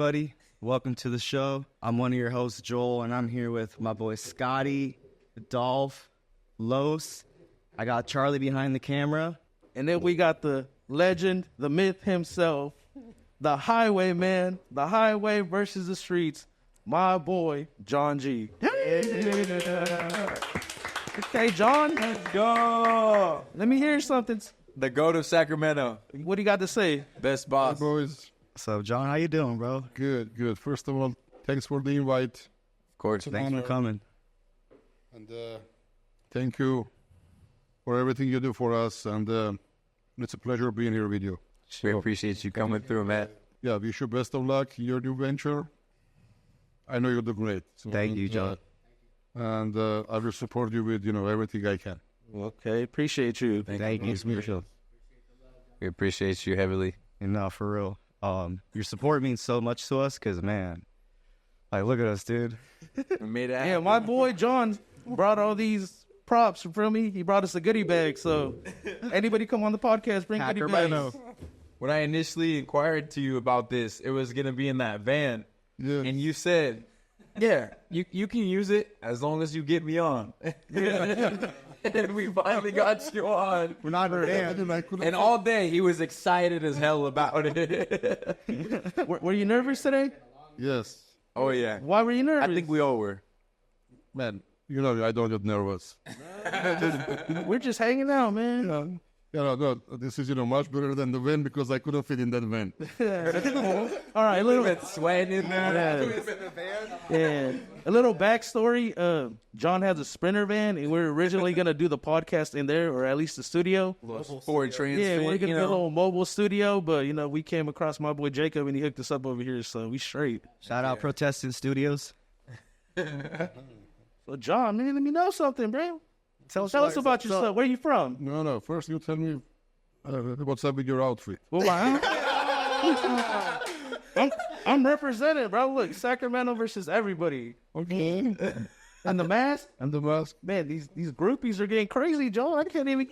everybody. Welcome to the show. I'm one of your hosts, Joel, and I'm here with my boy Scotty, Dolph, Los. I got Charlie behind the camera. And then we got the legend, the myth himself, the highwayman, the highway versus the streets, my boy, John G. Okay, John. Let's go. Let me hear something. The GOAT of Sacramento. What do you got to say? Best boss. Hey, boys. So, John, how you doing, bro? Good. First of all, thanks for the invite. Of course. Thanks for coming. And thank you for everything you do for us. And it's a pleasure being here with you. We appreciate you coming through, man. Yeah, wish you best of luck in your new venture. I know you'll do great. So, Thank you, John. And I will support you with, everything I can. Okay, appreciate you. Thank you. We appreciate you heavily. No, for real. Your support means so much to us because, man, like, look at us, dude. We made it Yeah, happen. my boy John brought all these props from me. He brought us a goodie bag. So anybody come on the podcast, bring goodie bags. When I initially inquired to you about this, it was going to be in that van. Yeah. And you said, yeah, you can use it as long as you get me on. And we finally got you on. We're not And all day he was excited as hell about it. Were you nervous today? Yes. Oh, yeah. Why were you nervous? I think we all were. Man, I don't get nervous. We're just hanging out, man. No, this is, much better than the van because I couldn't fit in that van. All right, a little bit. Sweating in there. Yeah. A little backstory. John has a Sprinter van, and we're originally gonna do the podcast in there, or at least the studio. Ford Transit. Yeah, we're gonna you do a know. little mobile studio, but we came across my boy Jacob, and he hooked us up over here, so we straight. Shout out Protestant Studios. So John, man, let me know something, bro. Tell us about yourself. Where you from? No. First, you tell me what's up with your outfit. Well, I'm represented, bro. Look, Sacramento versus everybody. Okay. And the mask? And the mask. Man, these groupies are getting crazy, John. I can't even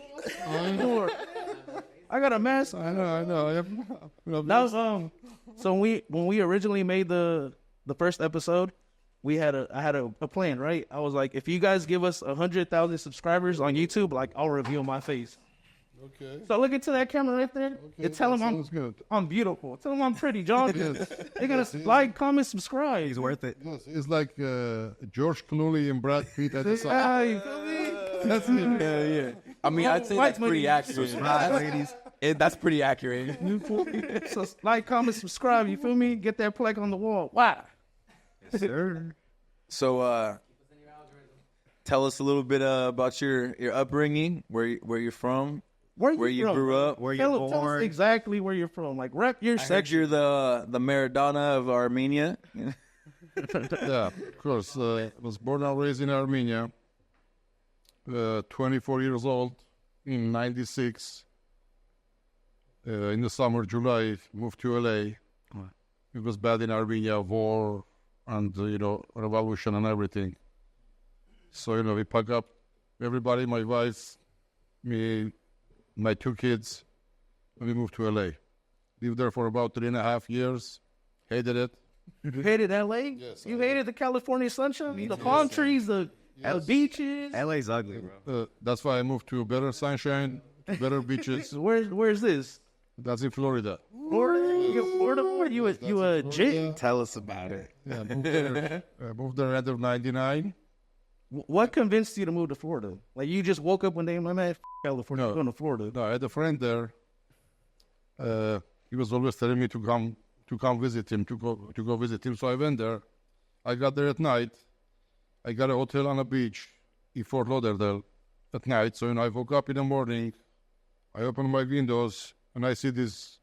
I got a mask. I know. That was so when we originally made the first episode, I had a plan, right? I was like, if you guys give us 100,000 subscribers on YouTube, like, I'll reveal my face. Okay. So look into that camera right there. And tell them good. I'm beautiful. Tell them I'm pretty, John. Yes. They're gonna like, comment, subscribe. He's worth it. Yes, it's like George Clooney and Brad Pitt at the same. Ah, you feel me? That's it. Yeah. I mean, I'd say that's pretty accurate. Ladies. That's pretty accurate. So like, comment, subscribe. You feel me? Get that plaque on the wall. Wow. Sir. So, tell us a little bit about your upbringing, where you're from, where you from? grew up. Where you Tell us born. exactly where you're from. Like, rep your I heard section. you're the Maradona of Armenia. Yeah, of course. I was born and raised in Armenia. 24 years old in '96. In the summer, July, moved to LA. Wow. It was bad in Armenia, war and revolution and everything. So we pack up everybody, my wife, me, my two kids, and we moved to LA. Lived there for about 3.5 years. Hated it. You hated LA? Yes, You hated the California sunshine? The palm trees, the beaches? LA's ugly, bro. That's why I moved to better sunshine, better beaches. Where's this? That's in Florida. Florida? You a jit? Tell us about it. Yeah, moved there at 99. What convinced you to move to Florida? Like, you just woke up one day and like, man, California, No. I'm going to Florida. No, I had a friend there. He was always telling me to come visit him, to go visit him. So I went there. I got there at night. I got a hotel on a beach in Fort Lauderdale at night. So I woke up in the morning. I opened my windows and I see these,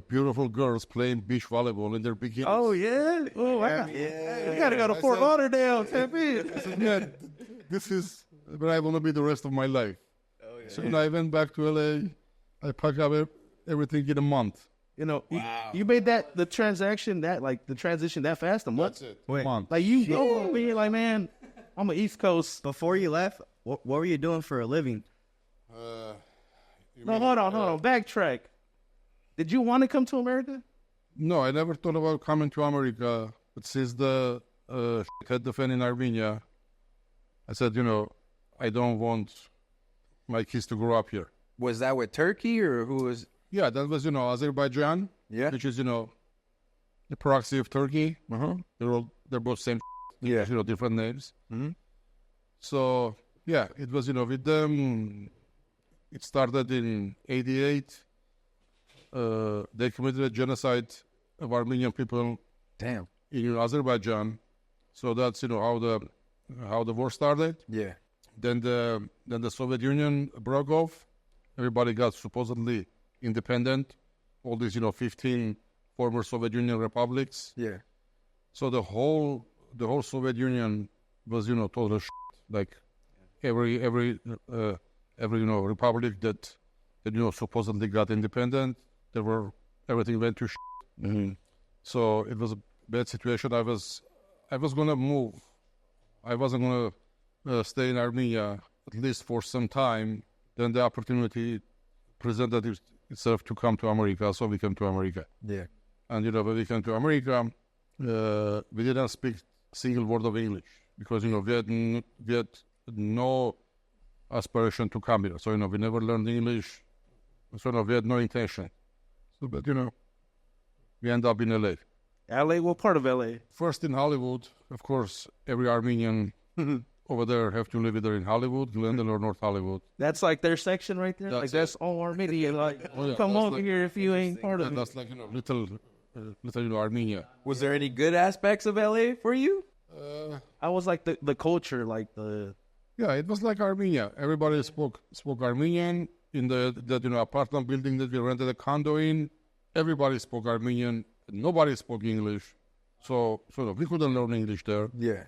beautiful girls playing beach volleyball in their bikinis. Oh, yeah? Oh, you got to go to Fort Lauderdale, tap in. I said, yeah, this is where I want to be the rest of my life. Oh, yeah. So I went back to LA. I packed up everything in a month. You made the transition that fast, a month? That's it. Wait. A month. Like, you go over here like, man, I'm an East Coast. Before you left, what were you doing for a living? No, hold on. Backtrack. Did you want to come to America? No, I never thought about coming to America. But since the had the fan in Armenia, I said, I don't want my kids to grow up here. Was that with Turkey or who was? Yeah, that was, Azerbaijan, Yeah. which is, the proxy of Turkey. Uh-huh. They're both same, Yeah. different names. Mm-hmm. So, yeah, it was, with them. It started in 88. They committed a genocide of Armenian people Damn. in Azerbaijan. So that's, how the war started. Yeah. Then the Soviet Union broke off. Everybody got supposedly independent. All these, 15 former Soviet Union republics. Yeah. So the whole Soviet Union was, total shit. Like every republic that supposedly got independent, everything went to shit. Mm-hmm. So it was a bad situation. I was gonna move. I wasn't gonna stay in Armenia at least for some time. Then the opportunity presented itself to come to America, so we came to America. Yeah. And when we came to America, we didn't speak single word of English because we had no aspiration to come here. So we never learned English. So we had no intention. So, but we end up in LA. LA, what part of LA? First in Hollywood, of course. Every Armenian over there have to live either in Hollywood, Glendale, or North Hollywood. That's like their section right there. That's That's all Armenian. Like, Oh, yeah, come that's over like- here if you ain't part of it. That's like little Armenia. Was there any good aspects of LA for you? I was like the culture, like the Yeah, it was like Armenia. Everybody spoke Armenian in that apartment building that we rented a condo in. Everybody spoke Armenian. Nobody spoke English, so we couldn't learn English there. Yeah.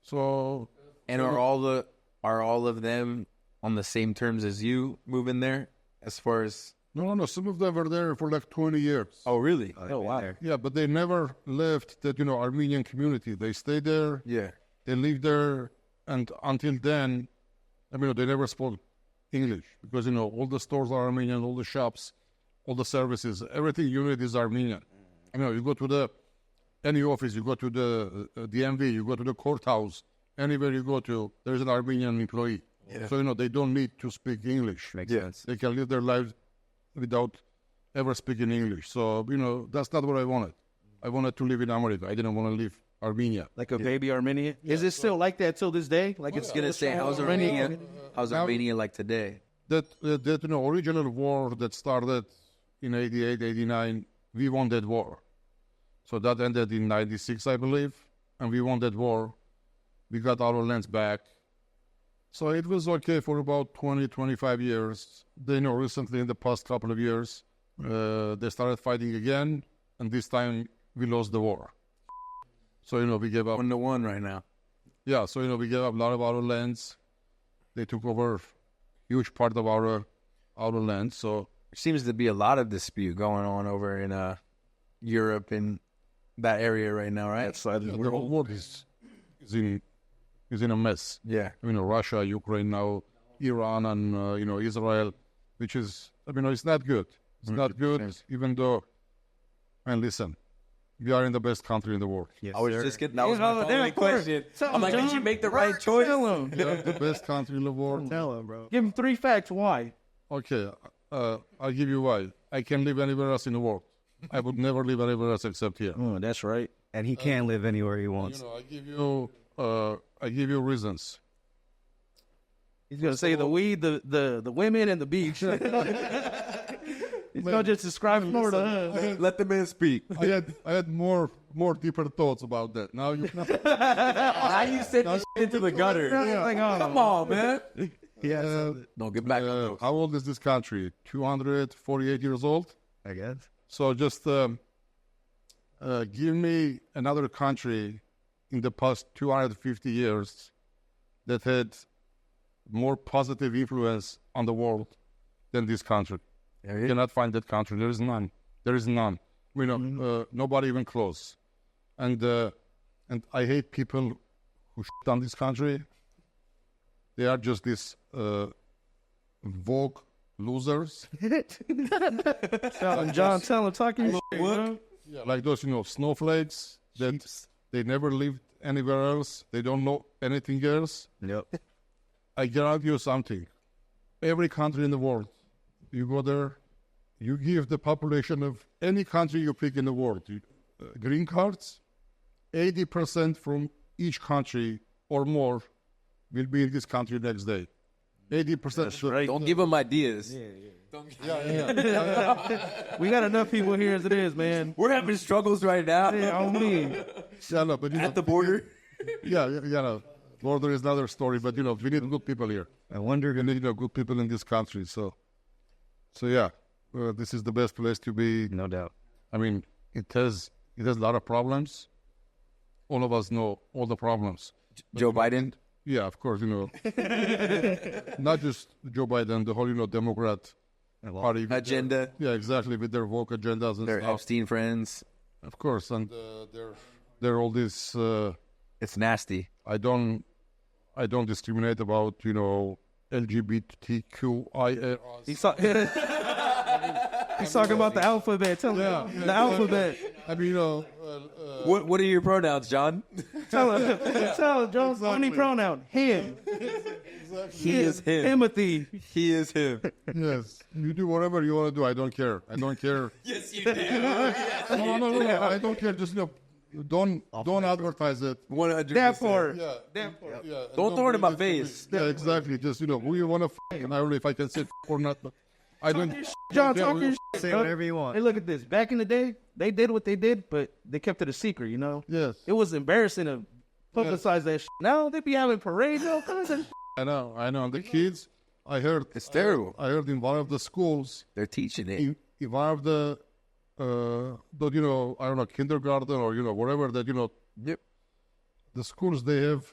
So And are all of them on the same terms as you moving there? As far as no. Some of them were there for like 20 years. really? oh wow. Yeah, but they never left that Armenian community. They stayed there. Yeah. They lived there, and until then, they never spoke English because all the stores are Armenian, all the shops, all the services, everything you need is Armenian. You go to any office, you go to the DMV, you go to the courthouse, anywhere you go to, there's an Armenian employee. Yeah. So they don't need to speak English. Makes Yeah. sense. They can live their lives without ever speaking English. So that's not what I wanted. I wanted to live in America. I didn't want to leave Armenia. Like a baby Armenian. Is it still like that till this day? Like it's Gonna say how's Armenia? How's Armenia like today? That original war that started in 88, 89, we won that war. So that ended in 96, I believe, and we won that war. We got our lands back. So it was okay for about 20, 25 years. Then, recently in the past couple of years, they started fighting again, and this time we lost the war. So, we gave up. 1-1 right now. Yeah, so, we gave up a lot of our lands. They took over huge part of our land. So There seems to be a lot of dispute going on over in Europe and that area right now, right? the whole world is in a mess. Yeah. Russia, Ukraine now, Iran, and Israel, which is it's not good. It's not good, even though. And listen, we are in the best country in the world. Yes, I was sir. just getting that was my Yeah, only of course. question. Tell I'm like, him, did you John. make the right choice? Tell him. We are the best country in the world. Tell him, bro. Give him 3 facts. Why? Okay, I'll give you why. I can live anywhere else in the world. I would never live anywhere else except here. Oh, that's right. And he can live anywhere he wants. I give you reasons. He's gonna say the weed, the women, and the beach. He's gonna just describe Florida. Huh? Let the man speak. I had more deeper thoughts about that. Now you How you sent this shit into the gutter? Like, oh, Come on, man. Yeah, No, get back on those. how old is this country? 248 years old. I guess. So just give me another country in the past 250 years that had more positive influence on the world than this country. You cannot find that country. There is none. There is none. Nobody even close. And I hate people who shit on this country. They are just these vogue losers. Tell him, John. Tell him, talking shit. What? Bro. Yeah, like those, snowflakes that they never lived anywhere else. They don't know anything else. Yep. I guarantee you something. Every country in the world, you go there, you give the population of any country you pick in the world green cards, 80% from each country or more will be in this country next day. 80%. That's right. Don't give them ideas. We got enough people here as it is, man. We're having struggles right now Yeah, on me. Yeah, no, but at the border. no. Border is another story, but we need good people here. I wonder. We need good people in this country. So yeah, this is the best place to be. No doubt. I mean, it has a lot of problems. All of us know all the problems. Joe Biden. Yeah, of course, not just Joe Biden, the whole, Democrat party. Agenda. Yeah, exactly, with their woke agendas and Their stuff. Epstein friends. Of course, and they're all this. It's nasty. I don't discriminate about LGBTQIA. He's talking about the alphabet. Tell him the alphabet. I mean, What are your pronouns, John? Tell him, Jones. Only pronoun him. He is him. Timothy. He is him. yes, you do whatever you want to do. I don't care. Yes, you do. No. I don't care. Just don't advertise it. 100%. That part. Yeah. That part. Yeah, Don't throw it in my face. Yeah, exactly. Just who you want to and I don't know if I can say or not, but I don't. John, talk your Say whatever you want. Hey, look at this. Back in the day, they did what they did, but they kept it a secret, Yes, It was embarrassing to publicize that shit. Now they be having parades, all kinds of shit. I know. And the kids, I heard It's terrible. I heard in one of the schools, They're teaching it. in one of the, I don't know, kindergarten or whatever that Yep. the schools they have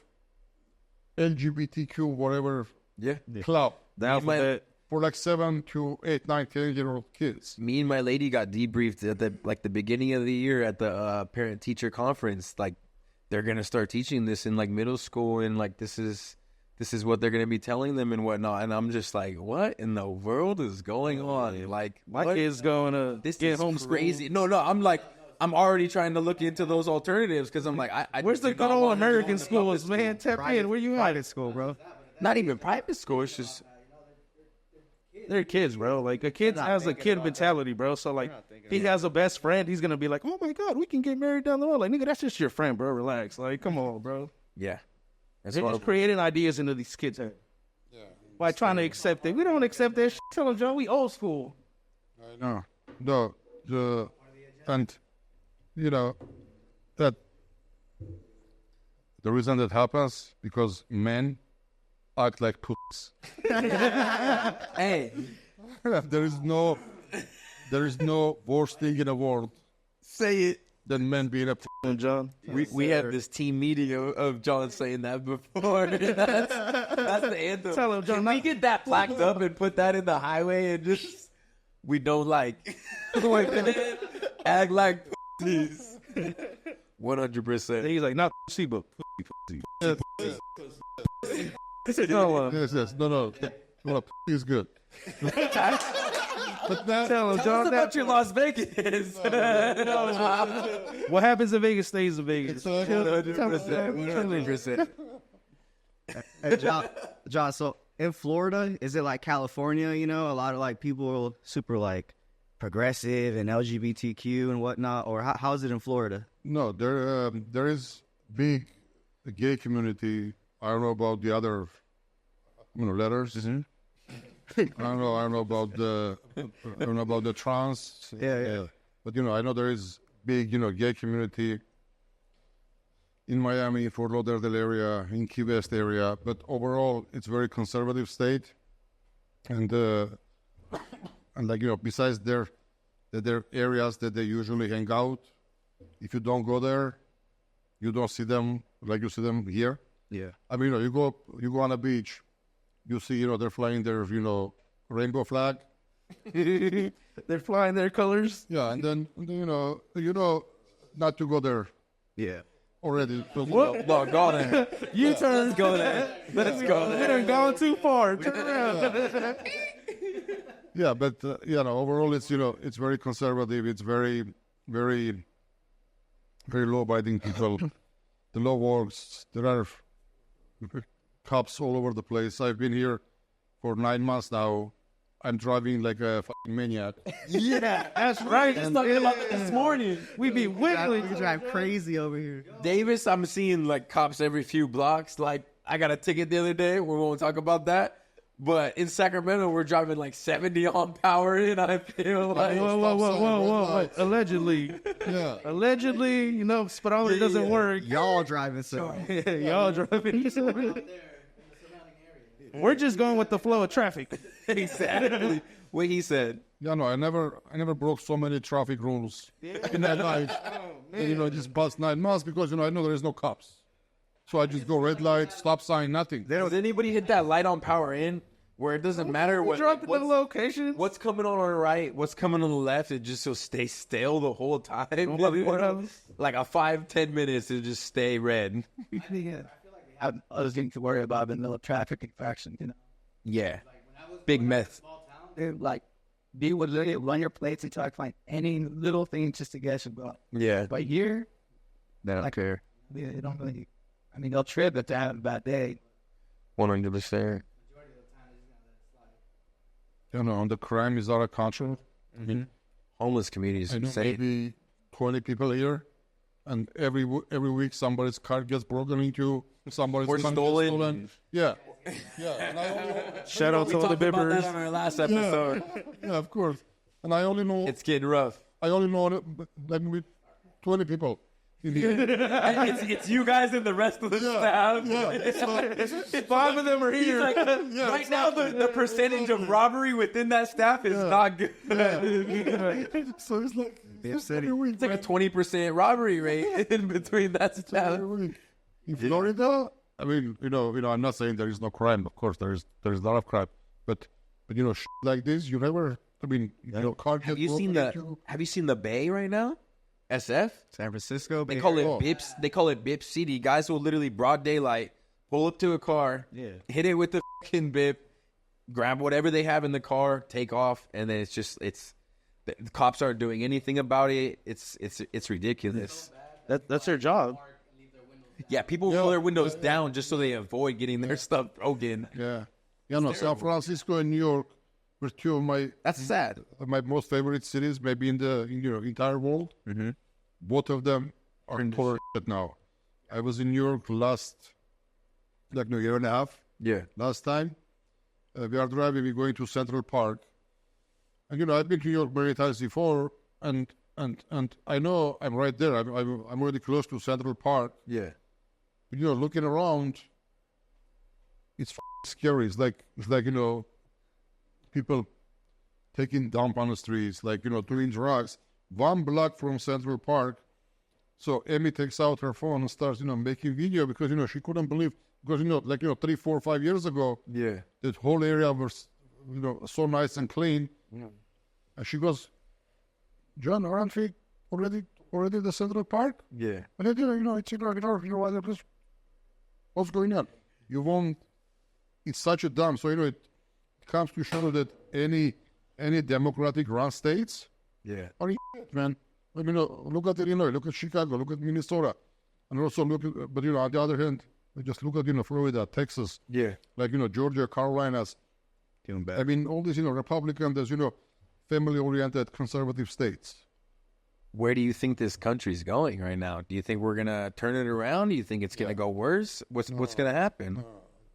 LGBTQ whatever Yeah. club The alphabet. for like 7 to 8, 9, 10-year-old kids. Me and my lady got debriefed at the beginning of the year at the parent teacher conference. Like, they're gonna start teaching this in like middle school, and like this is what they're gonna be telling them and whatnot. And I'm just like, what in the world is going on? Like, My what? kid's going to This get is homeschooled. crazy. No, I'm like, I'm already trying to look into those alternatives because I'm like, I Where's the do good not old want to go American to schools, public man? Tap in. Where you at? Private school, bro. Not even private school. It's just They're kids, bro. Like a kid has a kid mentality, bro. So like, he has a best friend. He's gonna be like, "Oh my god, we can get married down the road." Like, nigga, that's just your friend, bro. Relax. Like, come on, bro. yeah. That's They're just creating ideas into these kids' head. By trying to accept it. We don't accept that shit. Tell them, Joe, we old school. I know. And that the reason that happens because men act like pussies. Hey, there is no worse thing in the world say it. than men being a And John, We had this team meeting of John saying that before. That's the anthem. Tell him, John, Can we get that plaqued up and put that in the highway and just we don't like act like pussies. 100%. he's like, not pussy, but pussy. No, yes. No. Well, is good. But now, tell him, Tell John, us about your Las Vegas. what happens in Vegas stays in Vegas. 100%. Hey, John, so in Florida, is it like California, a lot of like people super like progressive and LGBTQ and whatnot, or how is it in Florida? no, there is big gay community. I don't know about the other, letters. I don't know about the trans. Yeah. But I know there is big, gay community in Miami, Fort Lauderdale area, in Key West area. But overall, it's very conservative state, and like besides there are areas that they usually hang out. If you don't go there, you don't see them like you see them here. Yeah. I mean, you go on a beach, you see, they're flying their, rainbow flag. They're flying their colors. Yeah, and then not to go there Yeah. already. So, No, go there. You turn. Let's go there. Let's go We there. done gone too far. Turn around. yeah, but overall, it's it's very conservative. It's very very, very law-abiding people. The law works. There are cops all over the place. I've been here for 9 months now. I'm driving like a fucking maniac. Yeah, that's right. Just talking about it this morning. We be wiggling. We drive crazy over here. Davis, I'm seeing like cops every few blocks. Like I got a ticket the other day. We won't talk about that. But in Sacramento, we're driving like 70 on power, and I feel like Whoa. Allegedly. Yeah. Allegedly, you know, speedometer doesn't work. Y'all driving so. Y'all driving. We're just going with the flow of traffic. exactly what he said. Yeah, no, I never broke so many traffic rules in that life. And, just past 9 months because, I know there is no cops. So I just go red light, stop sign, nothing. Does anybody hit that light on power in where it doesn't matter Drop the location. what's coming on the right, what's coming on the left, it just will stay stale the whole time. Like a 5-10 minutes, it'll just stay red. I was getting to worry about vanilla traffic infraction, Yeah. Big meth. Like, they would literally run your plates until I find any little thing just to get you going. Yeah. But here, They don't care. they don't really, they'll trip if they have a bad day. 100%. On the crime is out of control. Homeless communities. I know maybe 20 people here, and every week somebody's car gets broken into, somebody's Or car stolen. gets stolen. Yeah. And I only, Shout out to all the bibbers. on our last episode. yeah, of course. And I only know It's getting rough. like with 20 people in here. it's you guys and the rest of the staff. Yeah. 5 of them are here. Like, right now, the percentage of robbery within that staff is not good. So it's like City. every week. It's like a 20% robbery rate in between that staff. Every week. In Florida, I'm not saying there is no crime. Of course, there is a lot of crime. But like this, you never. Car Have gets you seen broken into. Have you seen the Bay right now? SF. San Francisco. They Bay call it Area. Bips. They call it Bip City. Guys will literally broad daylight pull up to a car, hit it with the fucking bip, grab whatever they have in the car, take off, and then the cops aren't doing anything about it. It's ridiculous. That's their job. Yeah, people roll their windows down just so they avoid getting their stuff broken. Yeah. San Francisco and New York were two of my That's sad. most favorite cities, maybe in the entire world. Mm-hmm. Both of them are poor shit now. I was in New York last year and a half. Yeah. Last time we are driving, we're going to Central Park, and I've been to New York many times before, and I know I'm right there. I'm already close to Central Park. Yeah. But, looking around, it's scary. It's like people taking dump on the streets, doing drugs. 1 block from Central Park. So Amy takes out her phone and starts, making video because, she couldn't believe, because, 3, 4, 5 years ago, Yeah. that whole area was, so nice and clean. And she goes, John, aren't we already the Central Park? Yeah. And I did, it's what's going on? You won't. It's such a dumb. So it comes to show that any democratic run states Yeah. are man. Look at Illinois, look at Chicago, look at Minnesota, and also look at. But on the other hand, just look at Florida, Texas, Yeah. Georgia, Carolinas. Doing better. All these Republican, there's family-oriented conservative states. Where do you think this country's going right now? Do you think we're gonna turn it around? Do you think it's gonna go worse? What's gonna happen?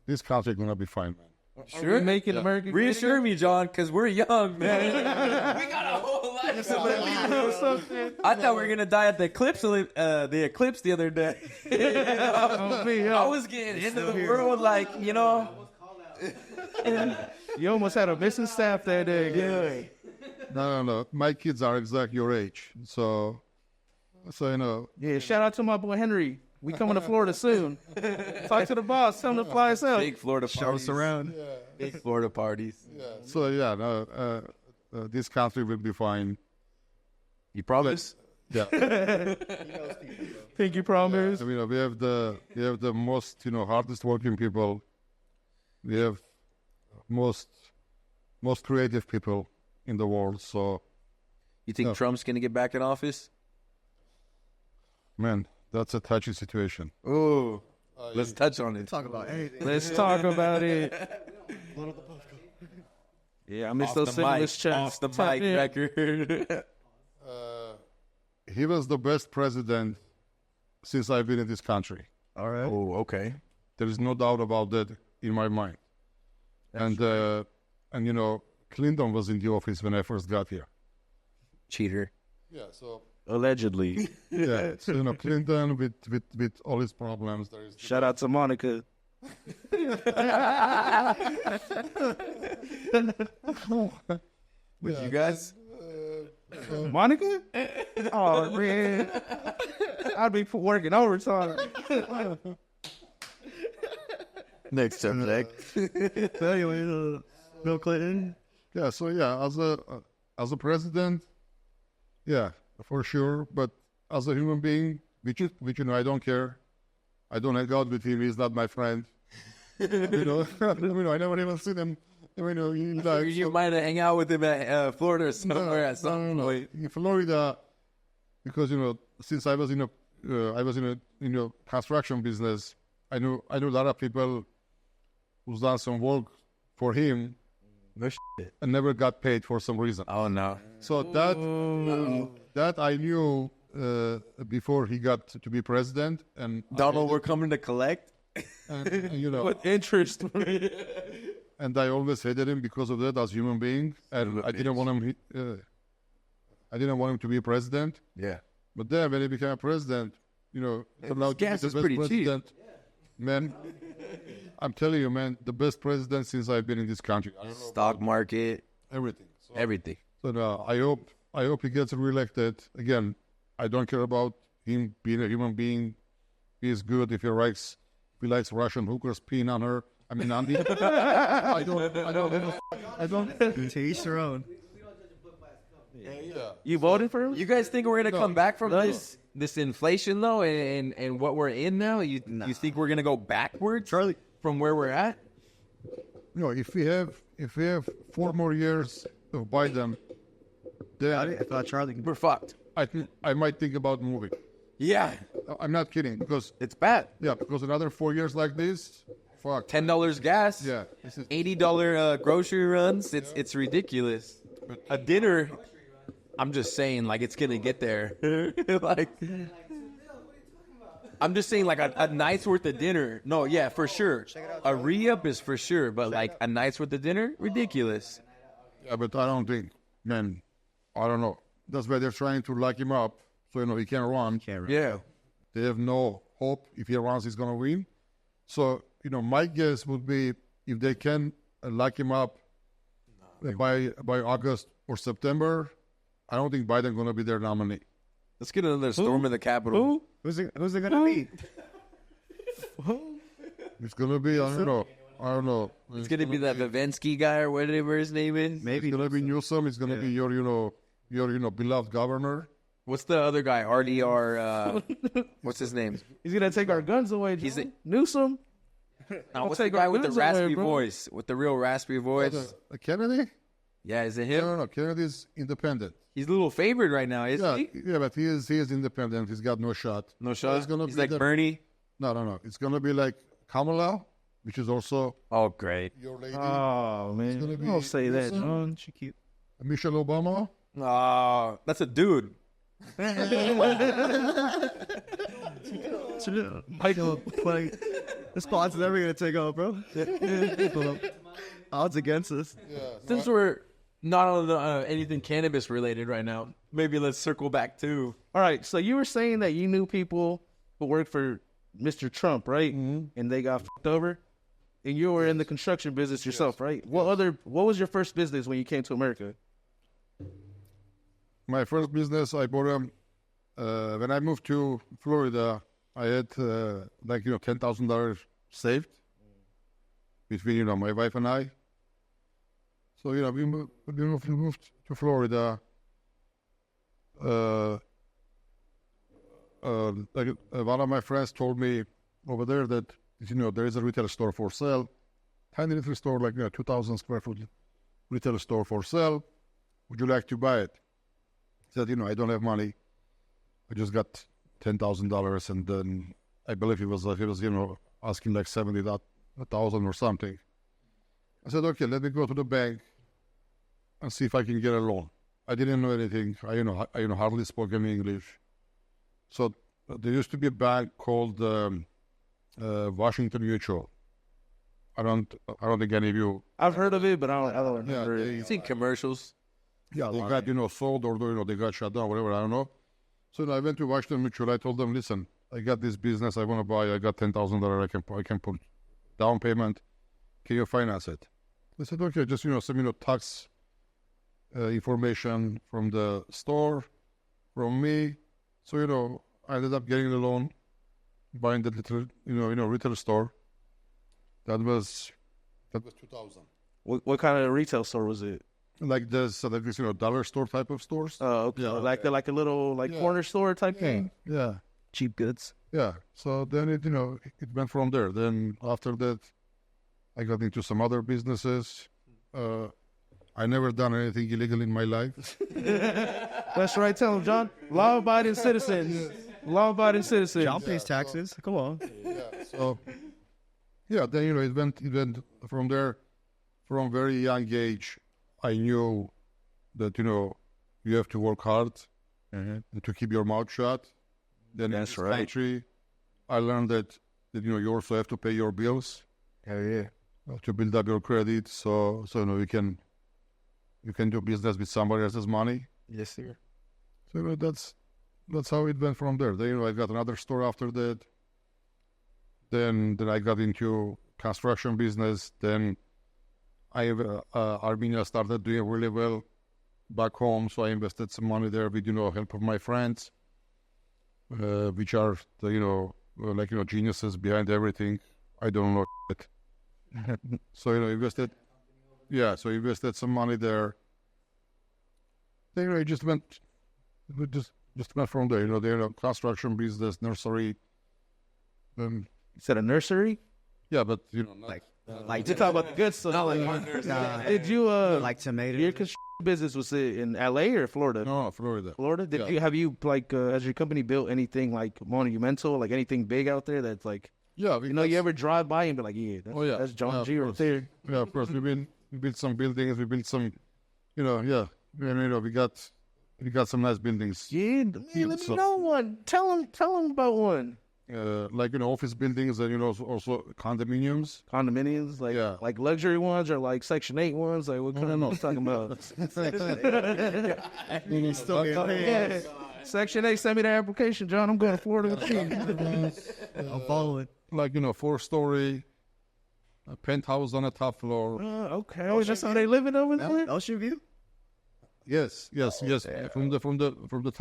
This country gonna be fine, man. Sure. Making America great Reassure me, John, because we're young, man. We got a whole life. I thought we were gonna die at the eclipse. The eclipse the other day. I was getting into the world You almost had a missing staff that day. No. My kids are exactly your age, so Yeah, shout out to my boy Henry. We coming to Florida soon. Talk to the boss. Tell him to fly us out. big Florida Show parties. us around. Big Florida parties. So this country will be fine. You promise? Yeah. Pinky promise. We have the most hardest working people. We have most creative people in the world. So You think Trump's gonna get back in office? Man, that's a touchy situation. Ooh, let's touch on it. Talk about anything. Let's talk about it. Yeah, I miss Off those the mic, stimulus checks. off the Tap mic in. record. He was the best president since I've been in this country. All right. Oh, okay. There is no doubt about that in my mind. And you know, Clinton was in the office when I first got here. Cheater. Yeah, so Allegedly. yeah, so you know, Clinton with all his problems. There is Shout out to Monica. With you guys? Monica? Oh, man. I'd be working overtime. Next subject. Anyway, Bill Clinton. yeah. So yeah, as a president, yeah, for sure. But as a human being, which you know, I don't care. I don't hang out with him. He's not my friend. you know, I never even seen him. You know, You might hang out with him at Florida or somewhere at some point. in Florida, because you know, since I was in a construction business, I knew a lot of people who's done some work for him No shit. and never got paid for some reason. Oh, no. So that I knew before he got to be president, and Donald, we're coming to collect? and you know, With interest. and I always hated him because of that as human being, and I didn't want him. I didn't want him to be president. Yeah. But then when he became president, you know, allowed to be gas the is best pretty cheap. president. Man, I'm telling you, man, the best president since I've been in this country. I don't know Stock market, everything. So, everything. I hope he gets reelected again. I don't care about him being a human being. He is good if he likes Russian hookers peeing on her. I mean, Andy. I don't. To each their own. You voted for him? You guys think we're going to come back from this inflation, though, and what we're in now? You think we're going to go backwards Charlie. from where we're at? You know, if we have 4 more years of Biden, then I thought Charlie. We're fucked. I might think about moving. Yeah. I'm not kidding, because It's bad. because another 4 years like this, fuck. $10 gas. Yeah, this is $80 grocery runs. It's ridiculous. A dinner. I'm just saying, like, it's gonna get there. Like, I'm just saying, like, a night's worth of dinner. No, yeah, for sure. A re-up is for sure, but like a night's worth of dinner, ridiculous. Yeah, but I don't think, man, I don't know. That's why they're trying to lock him up, so you know he can't run. Yeah. They have no hope if he runs, he's gonna win. So you know, my guess would be if they can lock him up by August or September, I don't think Biden's gonna be their nominee. Let's get another storm of the Capitol. Who's it gonna be? It's gonna be I don't know. It's gonna be that Vivensky guy or whatever his name is. Maybe. It's gonna be Newsom. It's gonna be your beloved governor. What's the other guy? RDR. What's his name? He's going to take our guns away. He's John. Newsom. No, what's the take guy our with the guns away, raspy bro. voice? With the real raspy voice? Kennedy? Yeah, is it him? No. Kennedy's independent. He's a little favored right now, isn't he? Yeah, but he is independent. He's got no shot. No shot. He's gonna He's be like the- Bernie. No. It's gonna be like Kamala, which is also Oh, great. your lady. Oh, man. gonna be Don't say that, Newsom. John. She cute. Michelle Obama. Oh, that's a dude. Michael, like, the spot's never gonna take off, bro. Odds against us. Since we're not on anything cannabis related right now, maybe let's circle back to. All right, so you were saying that you knew people who worked for Mr. Trump, right? Mm-hmm. And they got fucked over? And you were in the construction business yourself, right? What was your first business when you came to America? My first business, I bought when I moved to Florida, I had $10,000 saved between my wife and I. So we moved to Florida. One of my friends told me over there that there is a retail store for sale, tiny little store, like 2,000 square foot retail store for sale. Would you like to buy it? He said, I don't have money. I just got $10,000, and then I believe he was asking like 70,000 or something. I said, okay, let me go to the bank and see if I can get a loan. I didn't know anything. I hardly spoke any English. So there used to be a bank called Washington Mutual. I don't think any of you. I've heard of it, but I don't remember it. I've seen commercials. Yeah, they got sold, or they got shut down, whatever. I don't know. So I went to Washington Mutual. I told them, listen, I got this business I want to buy. I got $10,000. I can put down payment. Can you finance it? They said, okay, just some tax information from the store, from me. So I ended up getting the loan, buying the little retail store. That was 2000. What kind of retail store was it? Like this dollar store type of stores. Oh, okay. Yeah. Like a little corner store type thing. Yeah. Cheap goods. Yeah. So then it went from there. Then after that, I got into some other businesses. I never done anything illegal in my life. That's right. Tell him, John. Law-abiding citizens. Law-abiding citizens. John pays taxes. Come on. So yeah, then it went from there. From very young age, I knew that you have to work hard and to keep your mouth shut. Then That's in right. this country, I learned that you also have to pay your bills. Hell yeah. To build up your credit, so you can do business with somebody else's money. Yes, sir. So that's how it went from there. Then I got another store after that. Then I got into construction business. Then Armenia started doing really well back home, so I invested some money there with help of my friends, which are the geniuses behind everything. I don't know it. So invested some money there. Then I just went from there. Construction business, nursery. You said a nursery? Yeah, but Like You talk about the good stuff. Did you like tomatoes. your construction business, was it in LA or Florida? no, Florida. Florida. Have you has your company built anything like monumental, like anything big out there that's like, Yeah, you ever drive by and be like, that's John Yeah, G of right there. Yeah, of course. We built some buildings. We built some, we got some nice buildings. Yeah, man, let me know one. Tell him about one. Like office buildings and also condominiums. Condominiums, like luxury ones or like Section 8 ones. Like what kind of you talking about? Yeah. Section 8, send me the application, John. I'm going to Florida with you. I'm following. Like 4-story, a penthouse on the top floor. Okay, that's how they living over there. Ocean View. Yes. From the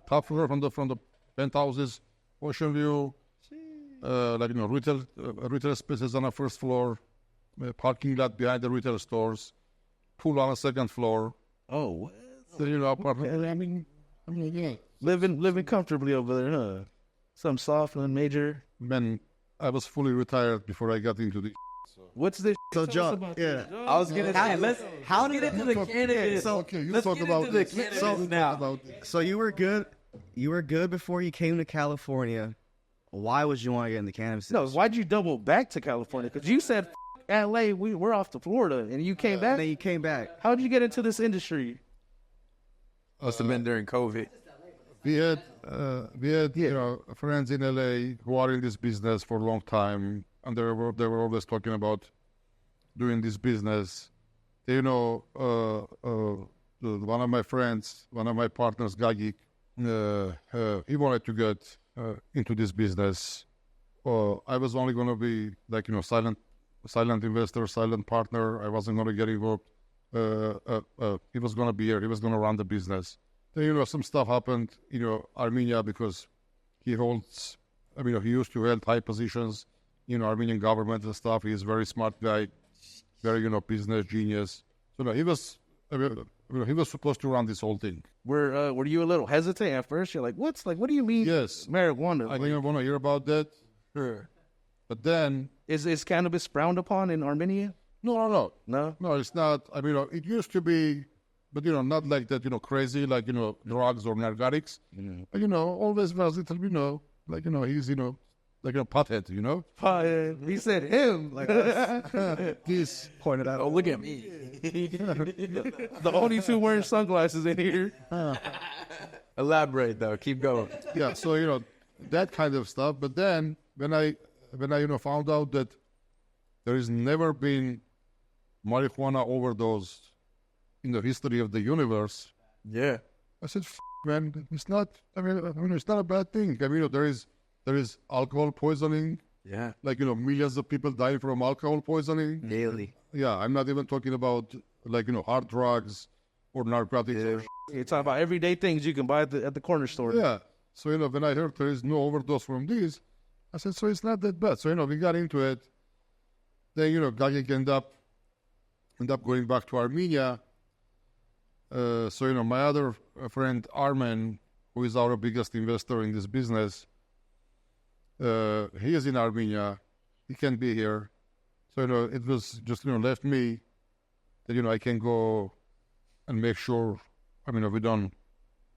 top floor, from the penthouses, ocean view. Retail spaces on the first floor, parking lot behind the retail stores, pool on the second floor. Oh, what? Then apartment. I mean, yeah. Living comfortably over there, huh? Something soft and major. Man, I was fully retired before I got into the. What's this? So Tell us John, about yeah. this, John. I was gonna say, let's How did get into the cannabis. Okay, you Let's talk get about into the this. cannabis now. So you were good. You were good before you came to California. Why would you want to get in the cannabis? No, why'd you double back to California? Because you said LA, we're off to Florida, and you came And back. then you came back. How'd you get into this industry? Must have been during COVID. We had friends in LA who are in this business for a long time, and they were always talking about doing this business. One of my friends, one of my partners, Gagi, he wanted to get into this business. I was only going to be silent investor, silent partner. I wasn't going to get involved. He was going to be here. He was going to run the business. Then, some stuff happened, Armenia, because he holds, he used to hold high positions, Armenian government and stuff. He's a very smart guy, very, business genius. So, no, he was supposed to run this whole thing. Were you a little hesitant at first? You're like, what do you mean? Yes. Marijuana. I didn't want to hear about that. Sure. But then... Is cannabis frowned upon in Armenia? No. No? No, it's not. It used to be but not like that, crazy, like, drugs or narcotics. But, always was little, like, he's, like a pothead, He said him. Like, This, Pointed out. Oh, look at me. the only two wearing sunglasses in here. Elaborate though. Keep going. yeah, so, that kind of stuff. But then when I found out that there has never been marijuana overdose in the history of the universe, Yeah. I said, man, it's not. I mean, it's not a bad thing. I mean, there is alcohol poisoning. Yeah. Like, millions of people dying from alcohol poisoning. Daily. Yeah, I'm not even talking about like hard drugs or narcotics. Yeah. You're talking about everyday things you can buy at the corner store. Yeah. So when I heard there is no overdose from this, I said, so it's not that bad. So we got into it. Then Gagik end up going back to Armenia. So my other friend Armen, who is our biggest investor in this business, he is in Armenia. He can't be here. So it was just left me that I can go and make sure. I mean, we don't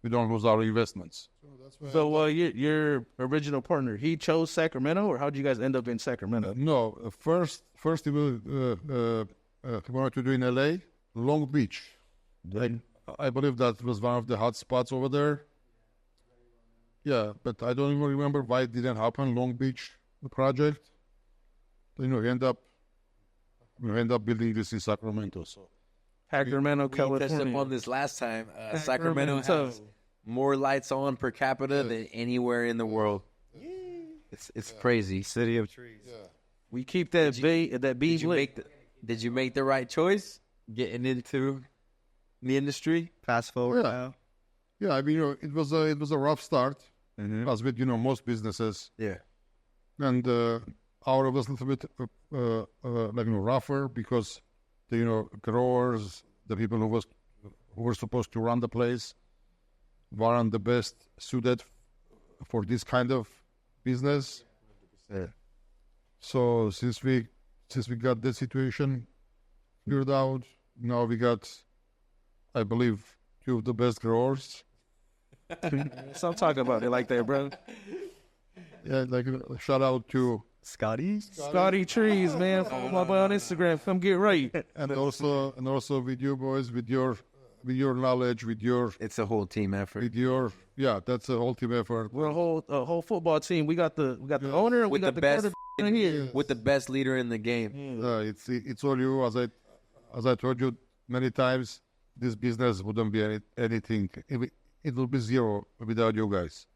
lose our investments. So that's why. So your original partner, he chose Sacramento, or how did you guys end up in Sacramento? No, first he wanted to do in LA, Long Beach. I believe that was one of the hot spots over there. Yeah, but I don't even remember why it didn't happen. Long Beach, the project. He end up building this in Sacramento. So Sacramento, We touched California. upon this last time. Sacramento has more lights on per capita than anywhere in the world. It's crazy. City of trees. We keep that beam lit. Did you make the right choice getting into the industry? Fast forward Yeah. now. yeah, I mean it was a rough start, as with most businesses, Yeah. and our was a little bit like rougher because the growers, the people who were supposed to run the place, weren't the best suited for this kind of business. Yeah. So since we got that situation figured out, now we got, I believe, two of the best growers. Stop talking about it like that, bro. Yeah, like shout out to Scotty? Scotty Trees, man. Follow my boy on Instagram. Come get right. and also with you boys, with your knowledge, It's a whole team effort. that's a whole team effort. We're a whole football team. We got the owner and we With got the the best quarterback here. With the best leader in the game. It's all you. As I told you many times, this business wouldn't be anything. It will be zero without you guys.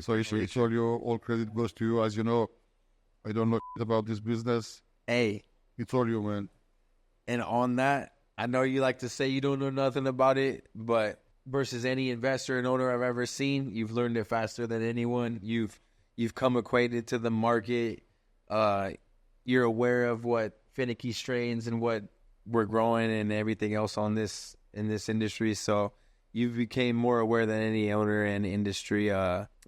So it's all you. All credit goes to you. As you know, I don't know about this business. Hey, It's all you, man. and on that, I know you like to say you don't know nothing about it, but versus any investor and owner I've ever seen, you've learned it faster than anyone. You've come acquainted to the market. You're aware of what finicky strains and what we're growing and everything else in this industry. So you became more aware than any owner and industry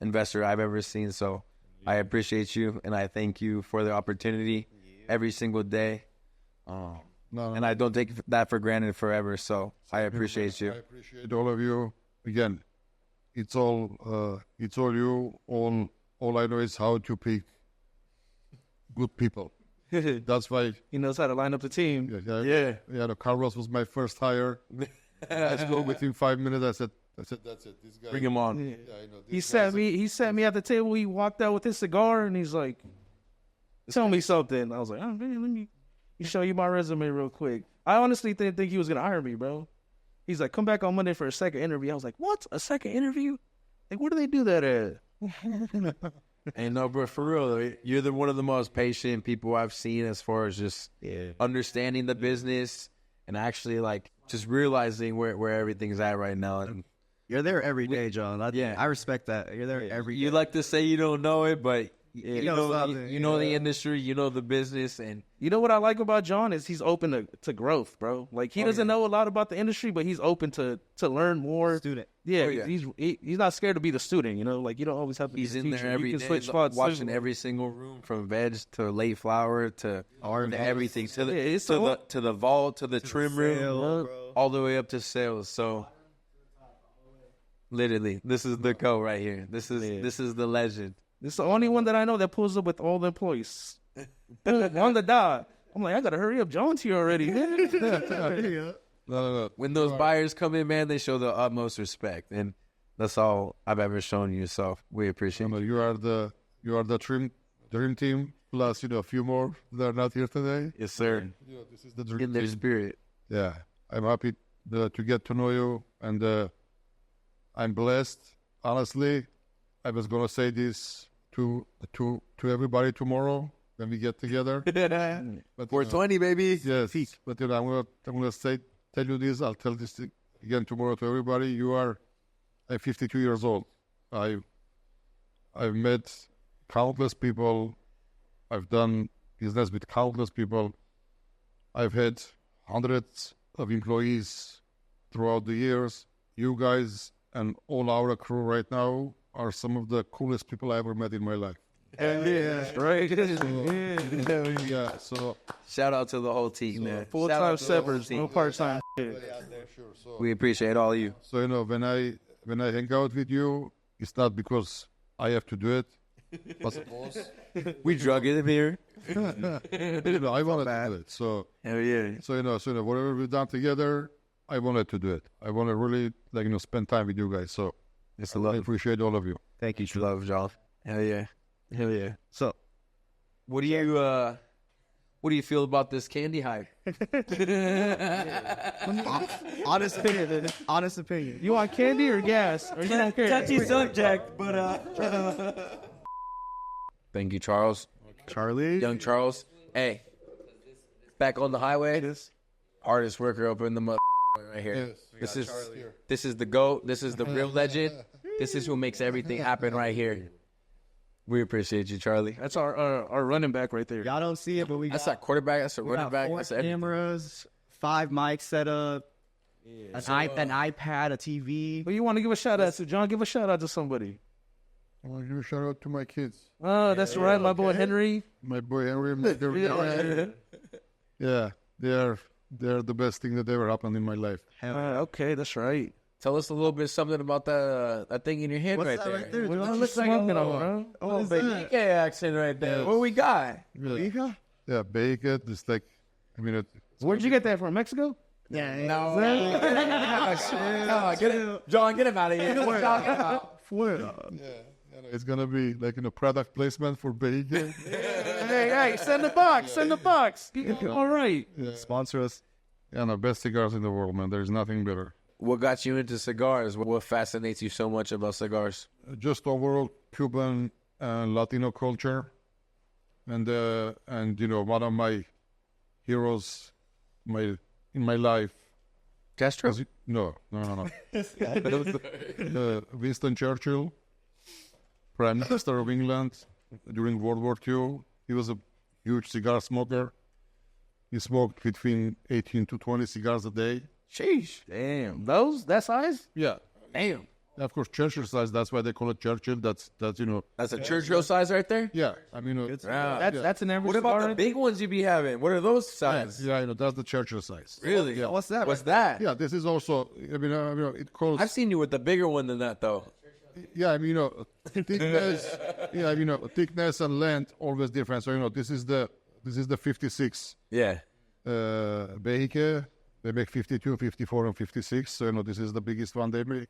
investor I've ever seen. So I appreciate you and I thank you for the opportunity every single day. No, And I don't take that for granted forever. So I appreciate you. I appreciate all of you. Again, it's all you. All I know is how to pick good people. That's why. He knows how to line up the team. Yeah. Carlos was my first hire. I spoke within 5 minutes. I said, that's it. This guy. Bring him on. Yeah. Yeah, I know. He sat me at the table. He walked out with his cigar and he's like, "Tell me something." I was like, "Oh man, let me show you my resume real quick." I honestly didn't think he was gonna hire me, bro. He's like, "Come back on Monday for a second interview." I was like, "What? A second interview? Like, where do they do that at?" And no, but for real, you're one of the most patient people I've seen as far as just understanding the business and actually like just realizing where everything's at right now. And You're there every day, John. Yeah. I respect that. You're there every day. you like to say you don't know it, but You know something. You know the industry, you know the business, and You know what I like about John is he's open to growth, bro. Like he doesn't know a lot about the industry, but he's open to learn more. Student. Yeah, Oh, yeah. he's not scared to be the student. You know, like you don't always have to. he's be the in teacher. there every you can day, switch spots watching too. every single room, from veg to late flower to everything, to the Yeah, it's to the vault, to the trim room, Sales, all the way up to sales. So literally, this is the go right here. This is the legend. This is the only one that I know that pulls up with all the employees. Boom, on the dot. I'm like, I gotta hurry up. John's here already. No. When those buyers come in, man, they show the utmost respect, and that's all I've ever shown you. So we appreciate it. You are the dream team plus a few more that are not here today. Yes, sir. This is the dream In their team. spirit. Yeah, I'm happy to get to know you, and I'm blessed. Honestly, I was gonna say this to everybody tomorrow when we get together. But 420, baby. yes, but I'm gonna tell you this. I'll tell this again tomorrow to everybody. I'm 52 years old. I've met countless people. I've done business with countless people. I've had hundreds of employees throughout the years. You guys and all our crew right now are some of the coolest people I ever met in my life. Right? Yeah, so Shout out to the whole team, man. Full Shout time out to the whole steppers, team. no part time. We appreciate all of you. so when I hang out with you, it's not because I have to do it. But We drug it in here. I wanted to do it. So Hell yeah. so whatever we've done together, I wanted to do it. I want to really spend time with you guys. So It's a I love. appreciate all of you. Thank you, It's Drew. love, John. Hell yeah. Hell yeah. So, What do you feel about this candy hype? honest opinion. Honest opinion. You want candy or gas? Or you don't care? Touchy subject, but Thank you, Charles. Charlie. Young Charles. Hey, back on the highway. Hardest worker up in the mother right here. This is the GOAT. This is the real legend. This is who makes everything happen right here. We appreciate you, Charlie. That's our running back right there. Y'all don't see it, but we That's got, that quarterback. That's a we running got back. 4 That's everything. cameras, 5 mics set up, an iPad, a TV. Who you want to give a shout out to? John, give a shout out to somebody. I want to give a shout out to my kids. Oh, that's right, my boy Henry. My boy Henry. Yeah, they're the best thing that ever happened in my life. Okay, that's right. Tell us a little bit something about that thing in your hand What's right that there. right there? What you smoking on, bro? Oh, baby, accent right there. What we got? Yeah, bacon. It's like, Where'd you get that from? Mexico? No, get it, John. Get him out of here. it's gonna be like product placement for bacon. Hey, send the box. Send the box. All right. Sponsor us. Yeah, no, best cigars in the world, man. There's nothing better. What got you into cigars? What fascinates you so much about cigars? Just overall Cuban and Latino culture, and one of my heroes, in my life. Castro? No. Winston Churchill, Prime Minister of England during World War II. He was a huge cigar smoker. He smoked between 18 to 20 cigars a day. Sheesh. Damn. That size? Yeah. Damn. Of course, Churchill size. That's why they call it Churchill. That's That's a Churchill size right there? Yeah. That's an average What about cigar. the big ones you be having? What are those sizes? Yeah, that's the Churchill size. Really? Yeah. What's that? What's that? Yeah, this is also. It calls. I've seen you with the bigger one than that, though. Yeah, thickness. Thickness and length always different. So this is the 56 Yeah. Behike. They make 52, 54, and 56. So this is the biggest one they make.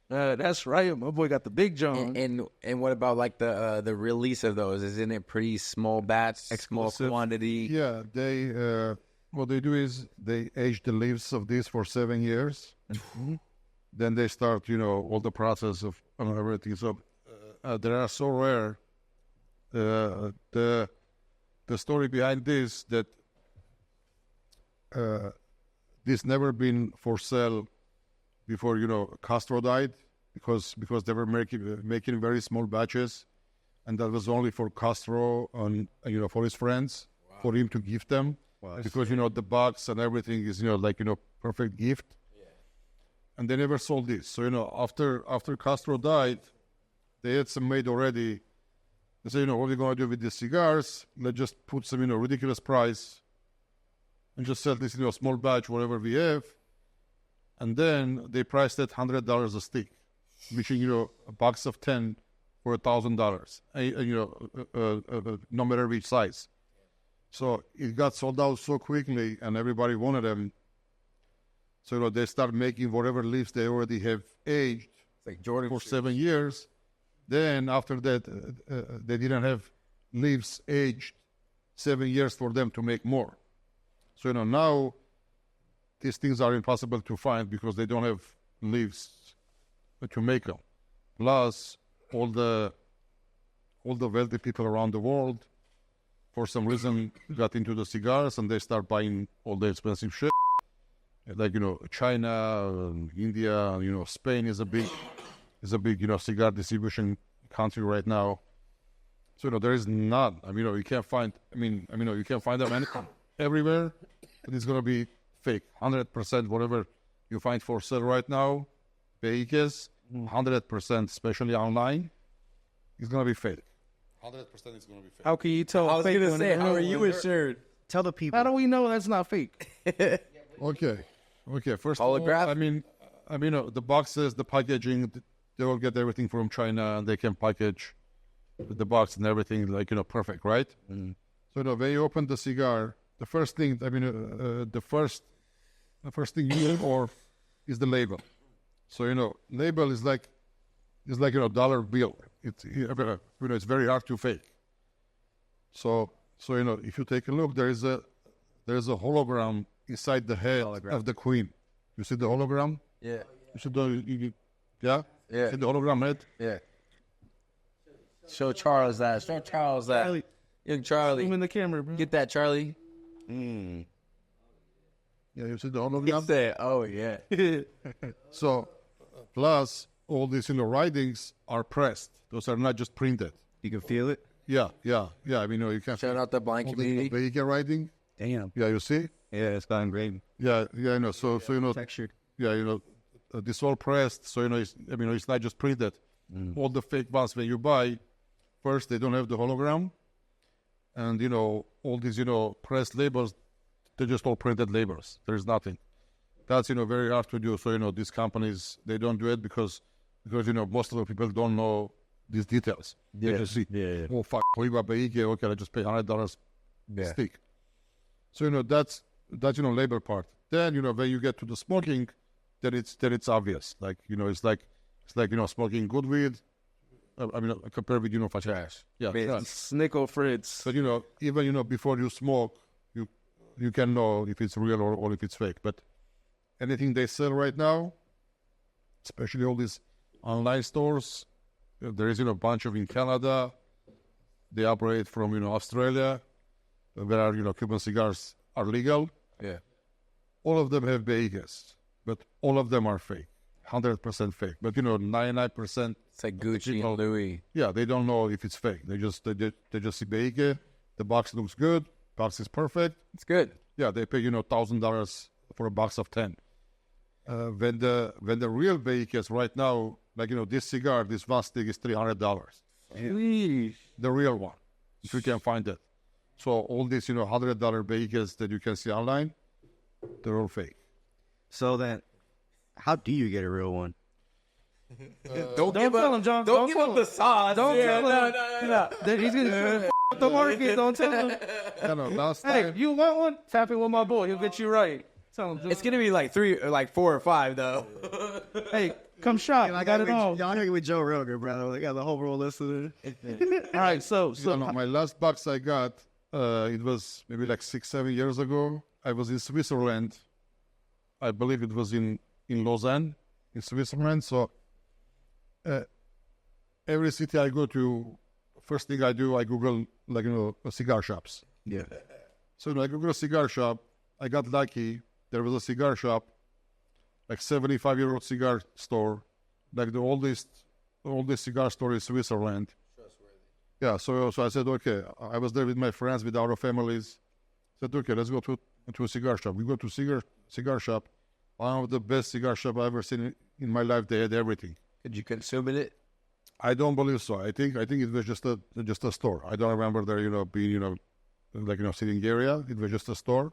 That's right. My boy got the big John. And what about like the release of those? Isn't it pretty small batch, small quantity? Yeah, they what they do is they age the leaves of this for 7 years. Then they start, all the process of everything. So they are so rare. The story behind this that this never been for sale before Castro died because they were making very small batches. and that was only for Castro and for his friends, for him to gift them, because the box and everything is perfect gift. And they never sold this. So after Castro died, they had some made already. They said, what are we going to do with these cigars? Let's just put some ridiculous price and just sell this small batch, whatever we have. And then they priced it $100 a stick, meaning a box of 10 for $1,000, no matter which size. So it got sold out so quickly, and everybody wanted them. So they start making whatever leaves they already have aged Like Jordan for shoes. 7 years. Then after that, they didn't have leaves aged 7 years for them to make more. So now these things are impossible to find because they don't have leaves to make them. Plus, all the wealthy people around the world, for some reason, got into the cigars and they start buying all the expensive shit. Like China, India, Spain is a big cigar distribution country right now. So there is none. You can't find. You can't find them everywhere. But it's gonna be fake. 100% whatever you find for sale right now, Vegas, 100%, especially online, it's gonna be fake. 100% is gonna be fake. How can you tell? I was fake gonna when say, it's how are real? you assured? Tell the people. How do we know that's not fake? Okay. First of all, Holograph? the boxes, the packaging, they will get everything from China, and they can package the box and everything perfect, right? So when you open the cigar, the first thing, the first thing you look for is the label. So label is like dollar bill. It's it's very hard to fake. So if you take a look, there's a hologram inside the head of the queen. You see the hologram? Yeah. You see yeah? Yeah. See the hologram head? Yeah. Show Charles that. Show Charles that. Charlie. Young Zoom Charlie. in the camera, bro. Get that, Charlie. Yeah, you see the He hologram? said, oh, yeah. So, plus, all these writings are pressed. Those are not just printed. You can feel it. Yeah. You can Shout out the blind all the community. Vehicle writing. Damn. Yeah, you see? Yeah, it's got engraved. Yeah, I know. So Textured. yeah, this all pressed. So it's not just printed. All the fake ones when you buy, first they don't have the hologram, and all these pressed labels, they're just all printed labels. There's nothing. That's very hard to do. So these companies, they don't do it because most of the people don't know these details. They just see, oh fuck, okay, I just pay $100 stick. So that's labor part. Then when you get to the smoking, then it's obvious. Like it's like smoking good weed. Compared with trash. Yeah, trash. Snickle Fritz. But even before you smoke, you can know if it's real or if it's fake. But anything they sell right now, especially all these online stores, there is a bunch of in Canada. They operate from Australia, where Cuban cigars are legal. Yeah. All of them have Vegas, but all of them are fake, 100% fake. But 99%. It's like Gucci and Louis. Yeah, they don't know if it's fake. They just see Vegas. The box looks good. Box is perfect. It's good. Yeah, they pay $1,000 for a box of 10. When the real Vegas right now, like this cigar, this one stick is $300. The real one, if you can find it. So all these $100 Vegas that you can see online, they're all fake. So then, how do you get a real one? Don't tell him, John. Don't Don't give tell him the sauce. Don't Yeah, tell him. No. Then he's gonna the market. Don't tell him. Last Hey, time, you want one? Tap in with my boy. He'll get you right. Tell him. It's gonna be like 3 or like 4 or 5 though. Hey, come shop. I got it all. Y'all hanging with Joe Rogan, bro. They got the whole world listening. All right, so my last box I got, it was maybe like 6-7 years ago. I was in Switzerland. I believe it was in Lausanne, in Switzerland. So every city I go to, first thing I do, I Google cigar shops. Yeah. So I Google a cigar shop. I got lucky. There was a cigar shop, like 75-year-old cigar store, like the oldest cigar store in Switzerland. Yeah, so I said, okay. I was there with my friends, with our families. Said, okay, let's go to a cigar shop. We go to cigar shop. One of the best cigar shop I've ever seen in my life. They had everything. Could you consume it? I don't believe so. I think it was just a store. I don't remember there, being, sitting area. It was just a store.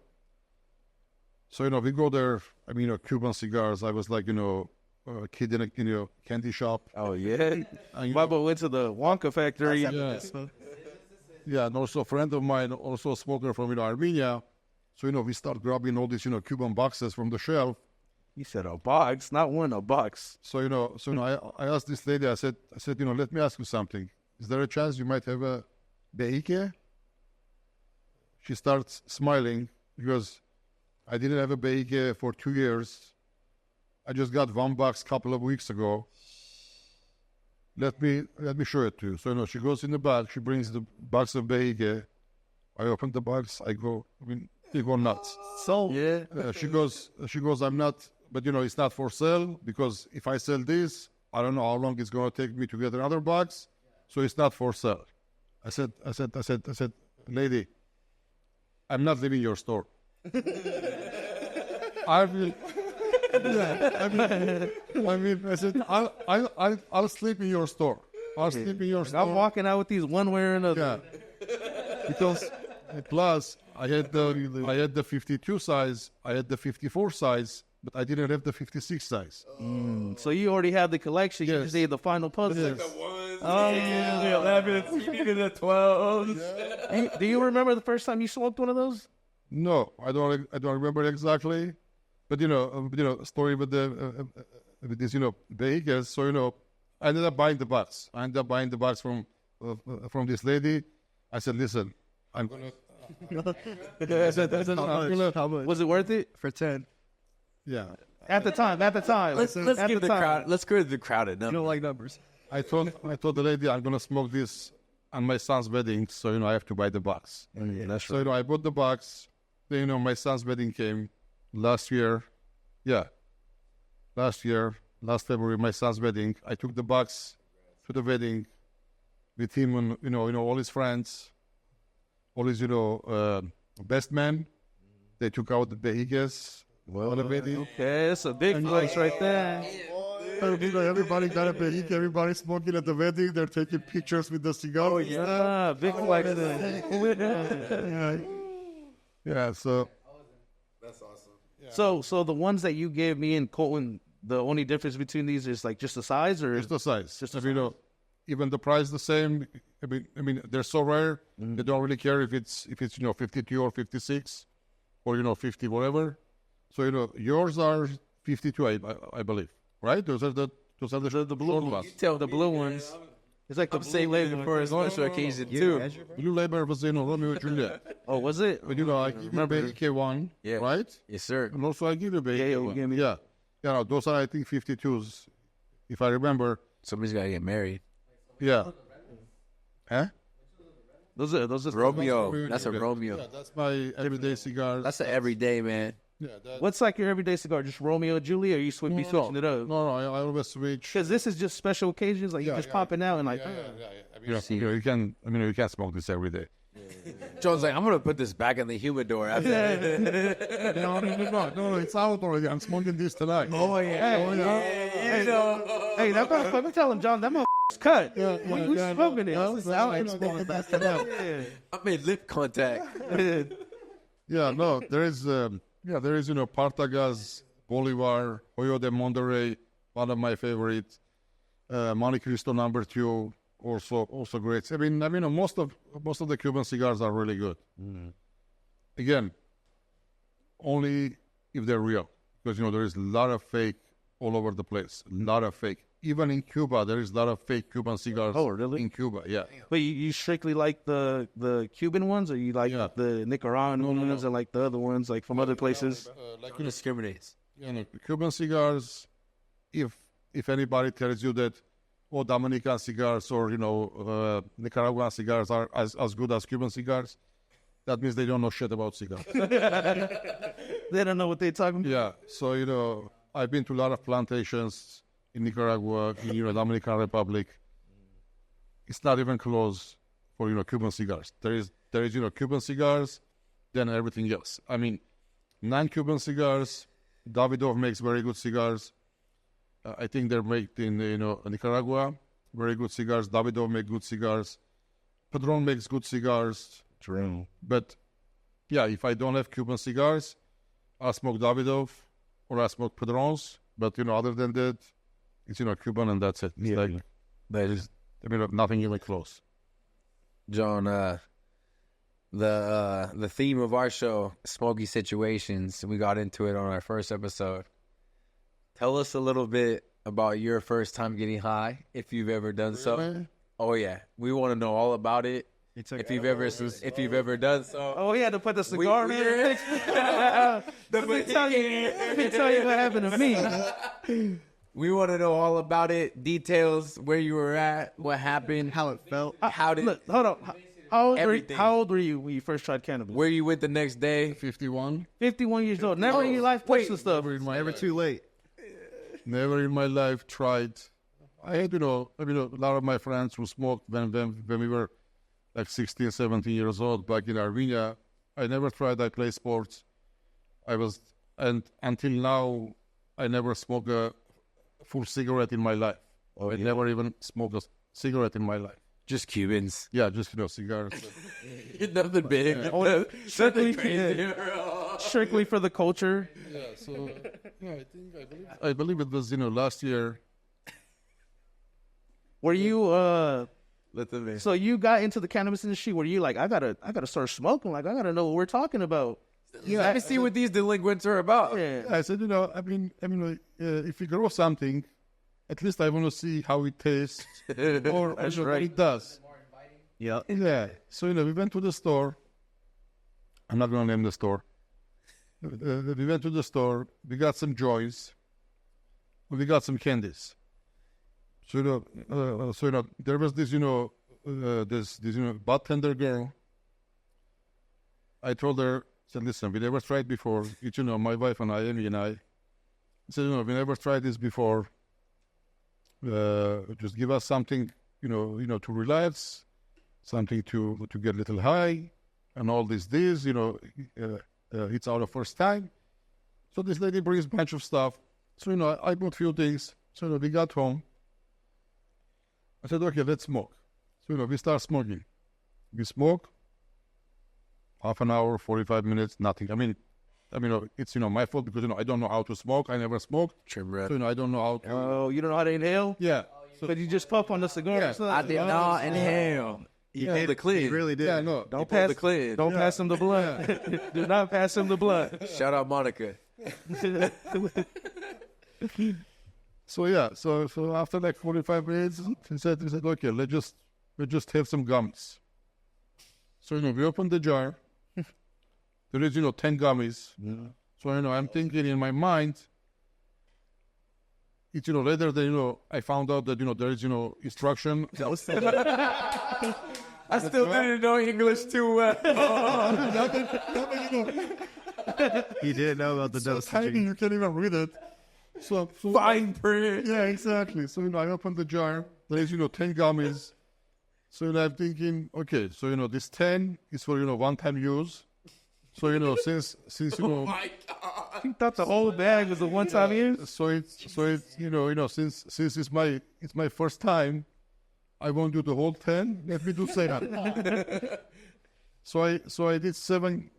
So, we go there. I mean, Cuban cigars. I was like, a kid in a, candy shop. Oh yeah. And, Baba went to the Wonka factory. Yeah. Yeah, and also a friend of mine, also a smoker from Armenia. So, we start grabbing all these, Cuban boxes from the shelf. He said a box, not one, a box. So, I asked this lady, I said, let me ask you something. Is there a chance you might have a beike? She starts smiling because I didn't have a beike for 2 years. I just got one box a couple of weeks ago. Let me show it to you. So, she goes in the bag. She brings the box of beike. I open the box. You go nuts. So yeah. She goes, I'm not, but it's not for sale because if I sell this, I don't know how long it's going to take me to get another box. So it's not for sale. I said, lady, I'm not leaving your store. I will. Yeah, I said, I'll sleep in your store. I'll sleep in your store. I'm walking out with these one way or another. Yeah. Because plus I had the 52 size, I had the 54 size, but I didn't have the 56 size. So you already have the collection. You Yes. just need the final puzzle. Oh yeah, the 11s, the 12s. Hey, do you remember the first time you smoked one of those? No, I don't remember exactly, but story with the with this vehicles. So I ended up buying the box. I ended up buying the box from this lady. I said, listen, I'm gonna. Was it worth it? For 10. Yeah, At the time. Let's At give the the time. crowd. Let's go to the crowded You number. don't like numbers. I told the lady I'm gonna smoke this on my son's wedding, so I have to buy the box. Yeah, that's So I bought the box. Then my son's wedding came last year. Yeah, last February, my son's wedding. I took the box to the wedding with him and all his friends, all his best men. They took out the behigas on the wedding. Okay, it's a big flex right there. Everybody got a behiga. Everybody smoking at the wedding. They're taking pictures with the cigar. Yeah, big flex. Yeah. So So the ones that you gave me and Colton, the only difference between these is like just the size, or it's the size. Just I mean, even the price the same. I mean, they're so rare. They don't really care if it's 52 or 56 or 50 whatever. So yours are 52, I believe, right? Those are the blue ones. Tell the blue ones. It's like the I'm saving for his special occasion too. Blue label was Romeo and Juliet. Oh, was it? But I give you BK1, Yeah. right? Yes, sir. And also I give you BK1. give me- Yeah. Yeah, those are I think 52s, if I remember. Somebody's gotta get married. Yeah. Huh? Those are Romeo. That's a Yeah, Romeo. that's my everyday cigar. That's an everyday man. Yeah, What's like your everyday cigar? Just Romeo and Juliet, or you be switching it up? No, I always switch. Because this is just special occasions, like you just popping out and like. You can. You can't smoke this every day. John's like, I'm gonna put this back in the humidor after that. No, it's out already. I'm smoking this tonight. Oh yeah. Hey, that motherfucker, let me tell him, John, that motherfucker's cut. We smoking it. I made lip contact. Yeah, no, there is. Partagas, Bolivar, Hoyo de Monterrey, one of my favorites. Monte Cristo number 2, also great. I mean, most of the Cuban cigars are really good. Again, only if they're real, because there is a lot of fake all over the place. A lot of fake. Even in Cuba, there is a lot of fake Cuban cigars. Oh, really? In Cuba, yeah. But you strictly like the Cuban ones, or you like the Nicaraguan ones, and like the other ones, like from other places? Who discriminates? Cuban cigars. If anybody tells you that, Dominican cigars or Nicaraguan cigars are as good as Cuban cigars, that means they don't know shit about cigars. They don't know what they're talking about. Yeah. So I've been to a lot of plantations in Nicaragua, in Dominican Republic. It's not even close for Cuban cigars. There is Cuban cigars, then everything else. I mean, non-Cuban cigars. Davidoff makes very good cigars. I think they're made in Nicaragua. Very good cigars. Davidoff make good cigars. Padron makes good cigars. True. But yeah, if I don't have Cuban cigars, I smoke Davidoff or I smoke Padrons. But other than that, it's Cuban and that's it. It's Yeah. like there is nothing even close. John, the theme of our show, smoky situations. We got into it on our first episode. Tell us a little bit about your first time getting high, if you've ever done so. Really? Oh yeah, we want to know all about it. If you've ever done so. Oh, he had to put the cigar in. Let me tell you what happened to me. We want to know all about it, details, where you were at, what happened, How it felt. how did, Look, hold on. Everything. How old were you when you first tried cannabis? where you went the next day. 51. 51 years old. Never in your life touched the stuff. Never too late. Never in my life tried. I had, a lot of my friends who smoked when we were like 16, 17 years old back in Armenia. I never tried. I play sports. And until now, I never smoked a full cigarette in my life. I never even smoked a cigarette in my life. Just Cubans. Yeah, just, cigars. Nothing big. Strictly, Crazy. strictly for the culture. Yeah, so, I believe it was, last year. Were you Listen, so you got into the cannabis industry? Were you like, I gotta start smoking? Like, I gotta know what we're talking about. let me see what these delinquents are about. Yeah. I said, if you grow something, at least I want to see how it tastes or what it does. Yep. Yeah. So, we went to the store. I'm not going to name the store. We went to the store. We got some joys. We got some candies. So, there was this, this bartender girl. I told her, said, listen, we never tried before. It's, my wife and I, Amy and I said, we never tried this before. Just give us something, to relax, something to get a little high, and all this. It's our first time. So this lady brings a bunch of stuff. So, I bought a few things. So, we got home. I said, okay, let's smoke. So, we start smoking. We smoke. Half an hour, 45 minutes, nothing. I mean, it's, my fault because, I don't know how to smoke. I never smoked. Trim red. So, I don't know how to. Oh, you don't know how to inhale? Yeah. But you just puff on the cigar. Yeah. So- I did not inhale. You pulled the clean. He really did. Yeah, no. Don't You pulled pass the clean. Don't pass him the blood. Do not pass him the blood. Shout out Monica. So yeah, so after like 45 minutes, he said, okay, let's just have some gummies. So we opened the jar. There is 10 gummies. Yeah. So I'm thinking in my mind. It's later that I found out that there is instruction. I still didn't know English too well. He didn't know about the So tiny, dosage. you can't even read it. So Fine print. yeah, exactly. So I opened the jar. There is 10 gummies. So I'm thinking, okay, so this 10 is for one-time use. So since My God. You thought the whole bag was a one-time use? so it's since it's my first time, I won't do the whole 10. Let me do 7. So I did seven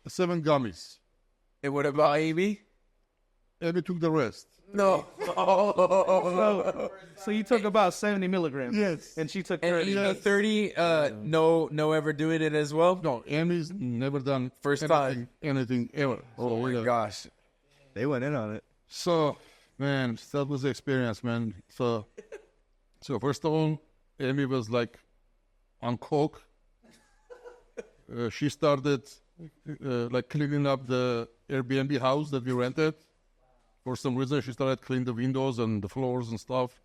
gummies. And what about Amy? And we took the rest. No. So you took about 70 milligrams. Yes. And she took And 30. you 30, no ever doing it as well? No, Amy's never done First time. anything ever. Oh my gosh. They went in on it. So, man, that was the experience, man. So first of all, Amy was like on coke. She started like cleaning up the Airbnb house that we rented. For some reason, she started cleaning the windows and the floors and stuff.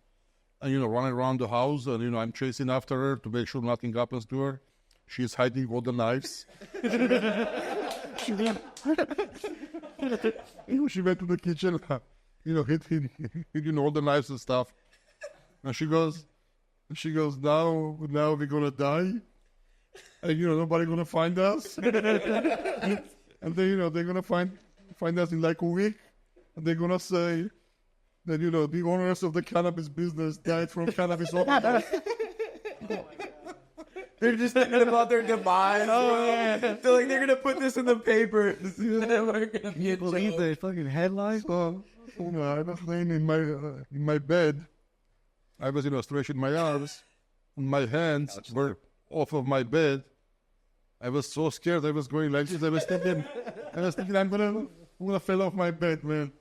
And, running around the house. And, I'm chasing after her to make sure nothing happens to her. She's hiding all the knives. She went to the kitchen, hid all the knives and stuff. And she goes, now we're going to die. and nobody gonna find us. And then they're gonna find us in like a week, and they're gonna say that the owners of the cannabis business died from cannabis overdose. They're just thinking about their demise. Oh, yeah. They're like, they're gonna put this in the paper. We're gonna be a Believe the fucking headline. So, I was laying in my bed. I was stretching my arms, and my hands were off of my bed. I was so scared. I was going like this. I was thinking I'm gonna fall off my bed, man.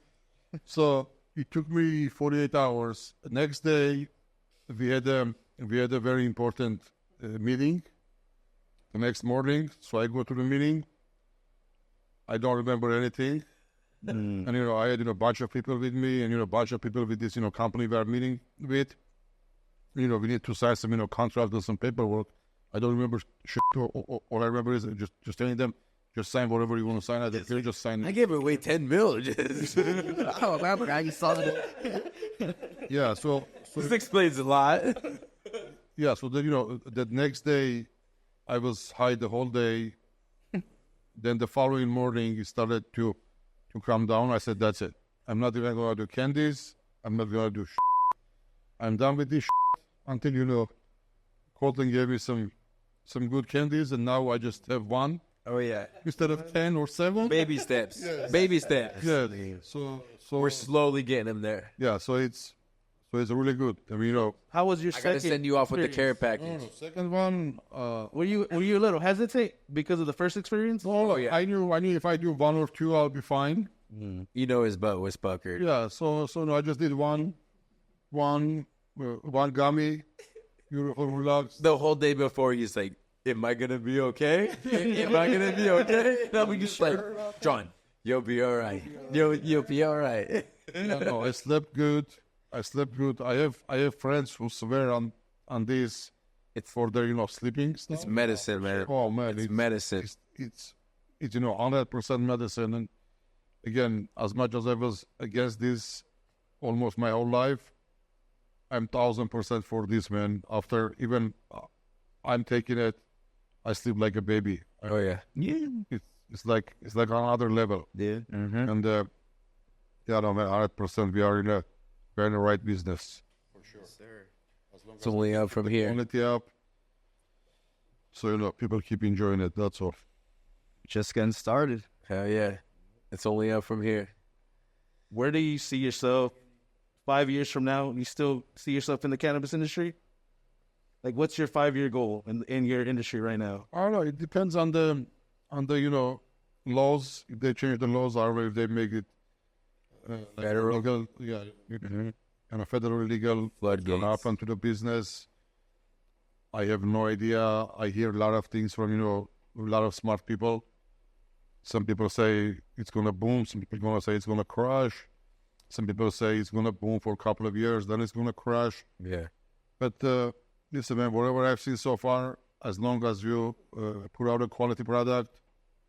So it took me 48 hours. The next day, we had a very important meeting. The next morning, so I go to the meeting. I don't remember anything, and I had a bunch of people with me, and a bunch of people with this company we are meeting with. We need to sign some contract and some paperwork. I don't remember shit. All I remember is just telling them, just sign whatever you want to sign. Just sign. I gave away 10 mil. Just. Oh, remember, I saw that. Yeah, so This explains a lot. yeah, so then the next day, I was high the whole day. Then the following morning, it started to calm down. I said, that's it. I'm not even going to do candies. I'm not going to do shit. I'm done with this shit until, Colton gave me some good candies, and now I just have one Oh, yeah. instead of 10 or 7. Baby steps. Baby steps. Yeah, so We're slowly getting them there. yeah, so it's really good. I mean, How was your I second? gotta send you off with the care experience? package. second one, Were you a little hesitant because of the first experience? Oh, yeah. I knew if I do 1 or 2, I'll be fine. You know his butt was puckered. Yeah, so no, I just did one gummy, beautiful, relaxed. The whole day before, he's like, am I gonna be okay? Am I gonna be okay? And I'm just like, John, you'll be all right. You'll be all right. No, I slept good. I have friends who swear on this. It's for their sleeping stuff. It's medicine, man. Oh man, It's medicine. It's 100% medicine. And again, as much as I was against this almost my whole life, I'm 1000% for this, man. After even I'm taking it, I sleep like a baby. Oh, yeah. Yeah. It's like another level. Dude. Mm-hmm. And yeah, no, man, 100%. We're in the right business. It's only up from here. Quality up. So people keep enjoying it. That's all. Just getting started. Hell yeah. It's only up from here. Where do you see yourself 5 years from now? You still see yourself in the cannabis industry? Like, what's your 5-year goal in your industry right now? I don't know. It depends on the laws. If they change the laws, or if they make it Federal. legal, yeah, kind of federal legal. Floodgates. Gonna happen to the business. I have no idea. I hear a lot of things from a lot of smart people. Some people say it's gonna boom. Some people gonna say it's gonna crash. Some people say it's gonna boom for a couple of years, then it's gonna crash. Yeah. But listen, man, whatever I've seen so far, as long as you put out a quality product,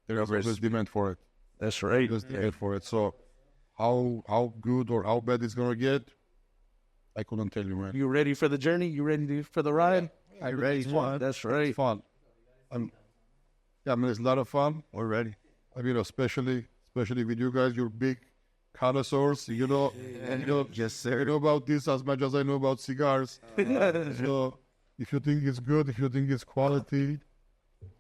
there is always demand for it. That's right. There's demand for it. So how good or how bad it's gonna get, I couldn't tell you, man. You ready for the journey? You ready for the ride? I'm ready. It's fun. That's right. It's fun. Yeah, I mean, it's a lot of fun. We're ready. I mean, especially with you guys, you're big connoisseurs, and Yes, sir. you know about this as much as I know about cigars. So if you think it's good, if you think it's quality,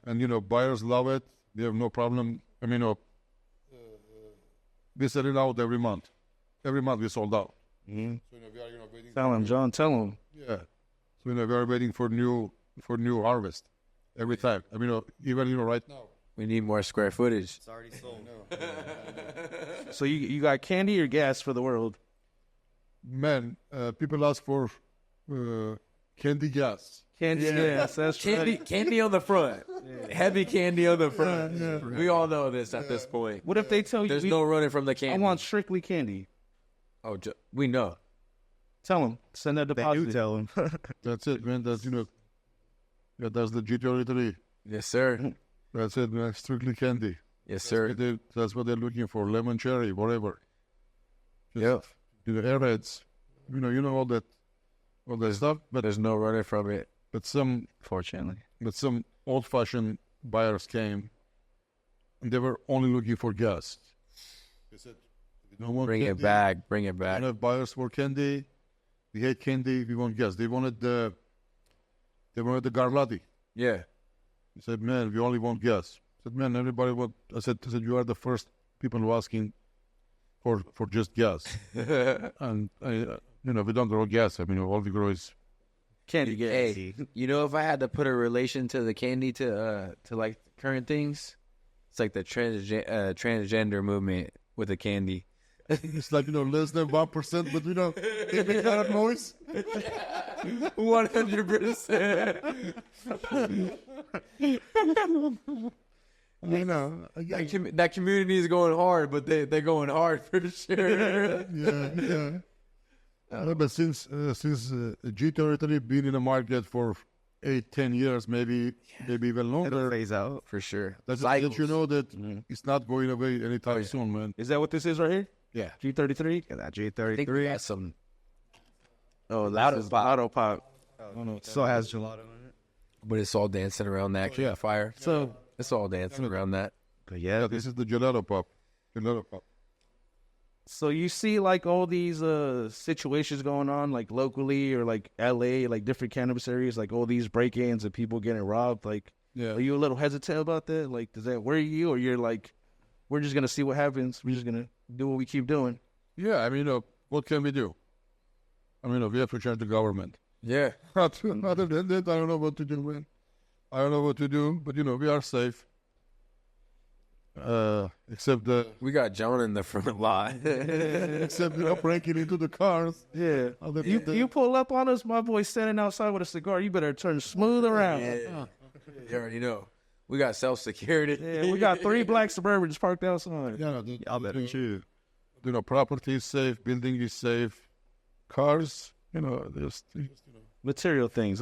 and buyers love it, they have no problem. I mean, we sell it out every month. Every month we sold out. Mm-hmm. So we are waiting. Tell him, John. Tell him. Yeah. So we are waiting for new harvest every time. I mean, even right now. We need more square footage. It's already sold. So you got candy or gas for the world? Man, people ask for candy gas. Candy, gas. That's right. Candy on the front. Heavy candy on the front. We all know this at this point. What if they tell you? There's no running from the I candy. want strictly candy. Oh, we know. Tell them. Send that They deposit. do tell him. That's it, man. That's that's the G33. Yes, sir. That's it, man. Strictly candy. Yes, sir. That's what they're looking for. Lemon, cherry, whatever. Yep. Airheads. You know all that stuff. But There's no running from it. some Fortunately. old-fashioned buyers came, and they were only looking for gas. They said, "We don't want Bring it candy. back. Bring it We back. don't have buyers for candy. We hate candy. We want gas." They wanted the Garlati. Yeah. He said, "Man, we only want gas." I said, "Man, everybody want." I said, "You are the first people who are asking for just gas." And we don't grow gas. I mean, all we grow is Candy gas. Hey, you know, if I had to put a relation to the candy to like current things, it's like the transgender movement with the candy. it's like less than 1%, but it makes kind of noise. 100%. That community is going hard, but they're going hard for sure. Yeah. But since G territory been in the market for 8-10 years, maybe even It'll longer, phase out. For sure. that's let you know that it's not going away anytime soon, man. Is that what this is right here? Yeah. G33? Got that I think G33. we got some. Oh, Auto Pop. So it has gelato in it. But it's all dancing around that fire. So, It's all dancing around that. But Yeah, this is the gelato pop. so you see like all these situations going on like locally or like LA, like different cannabis areas, like all these break-ins and people getting robbed. Like, Yeah. are you a little hesitant about that? Like, does that worry you, or you're like, we're just gonna see what happens. We're just gonna do what we keep doing. Yeah, I mean, what can we do? I mean, we have to change the government. Yeah. Other than that, I don't know what to do, man. I don't know what to do, but we are safe. Except We got John in the front lot. except breaking into the cars. Yeah. Other You than you pull up on us, my boy standing outside with a cigar. You better turn smooth around. You already know. We got self-security. Yeah, we got 3 black Suburbans parked outside. Y'all better choose. Property is safe, building is safe, cars, just Material things.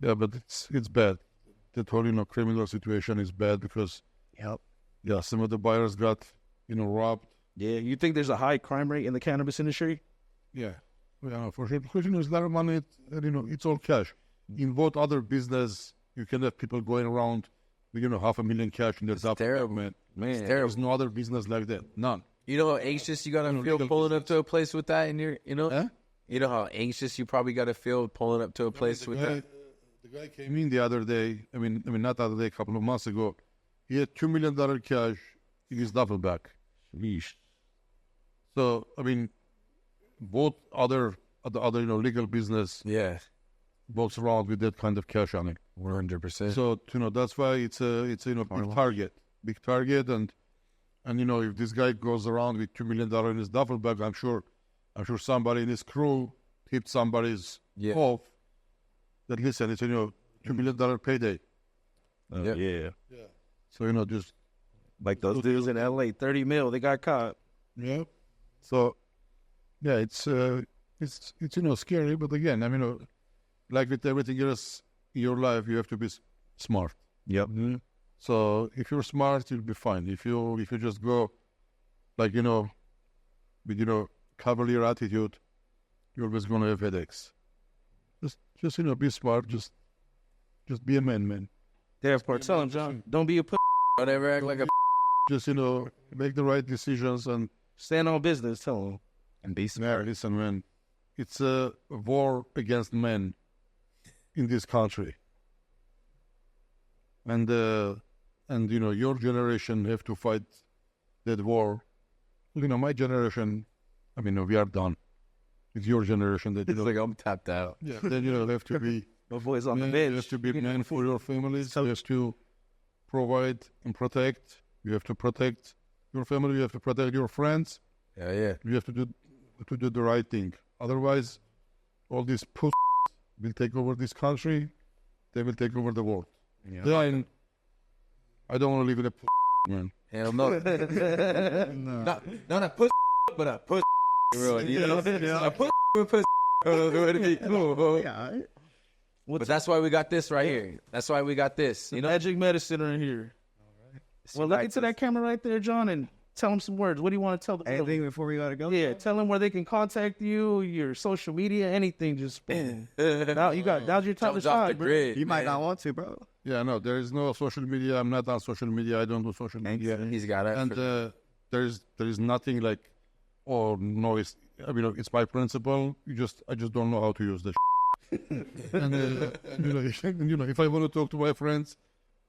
yeah, but it's bad. That whole criminal situation is bad because Yep. some of the buyers got robbed. Yeah, you think there's a high crime rate in the cannabis industry? Yeah, for sure. Because there's a lot of money. It's all cash. In both other business, you can have people going around with $500,000 cash in their top terrible. man. Man. There's no other business like that. None. You know how anxious you gotta feel legal pulling up to a place with that in your, Huh? You know how anxious you probably gotta feel pulling up to a place with that. The guy came in the other day. I mean, not the other day. A couple of months ago, he had $2 million cash in his duffel bag. So I mean, both other legal business Yeah, walks around with that kind of cash on it. 100%. So that's why it's a big target, and if this guy goes around with $2 million in his duffel bag, I'm sure somebody in his crew tipped somebody's Yeah. off. That listen, it's $2 million payday. Yep. Yeah. So just Like those dudes in LA, 30 mil, they got caught. yeah. So yeah, it's scary, but again, I mean, like with everything else in your life, you have to be smart. Yep. So if you're smart, you'll be fine. If you just go like with cavalier attitude, you're always gonna have headaches. Just be smart. Just be a man. Therefore, tell him, John, don't be a Don't ever act like a. Just make the right decisions and stand on business. Tell him. And be yeah, smart. listen, man. It's a war against men in this country, and your generation have to fight that war. My generation, I mean, we are done. It's your generation that It's like I'm tapped out. yeah. Then have to be My boy's on the man, bench. you have to be man for your families. You have to provide and protect. You have to protect your family. You have to protect your friends. Yeah. You have to do the right thing. Otherwise, all these puss will take over this country. They will take over the world. Yeah. Then I don't want to live in a man. Hell no. Not a puss, but a puss. You know, a puss with puss. Yeah. But that's why we got this right here. That's why we got this. Magic medicine right here. Well, look into that camera right there, John, and tell them some words. What do you want to tell them? Anything before we gotta go? Yeah, tell them where they can contact you, your social media, anything. Just now's your time to Jumped off the shine, bro. grid. You might man. not want to, bro. Yeah, no, there is no social media. I'm not on social media. I don't do social media. He's got it. And there is nothing like, oh no, I mean, it's my principle. I just don't know how to use this. And if I want to talk to my friends,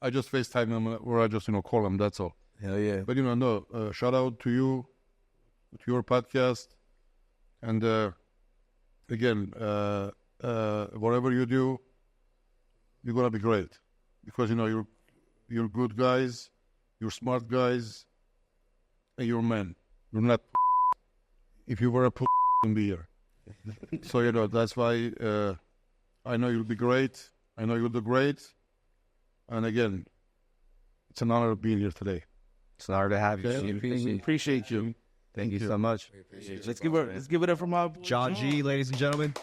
I just FaceTime them or I just call them. That's all. Hell yeah. But no, shout out to you, to your podcast, and again, whatever you do, you're gonna be great because you're good guys, you're smart guys, and you're men. You're not. If you were a wouldn't be here. So that's why I know you'll be great. I know you'll do great. And again, it's an honor being here today. It's an honor to have you. Appreciate you. Thank you so much. Let's give it up for my boy John G, ladies and gentlemen.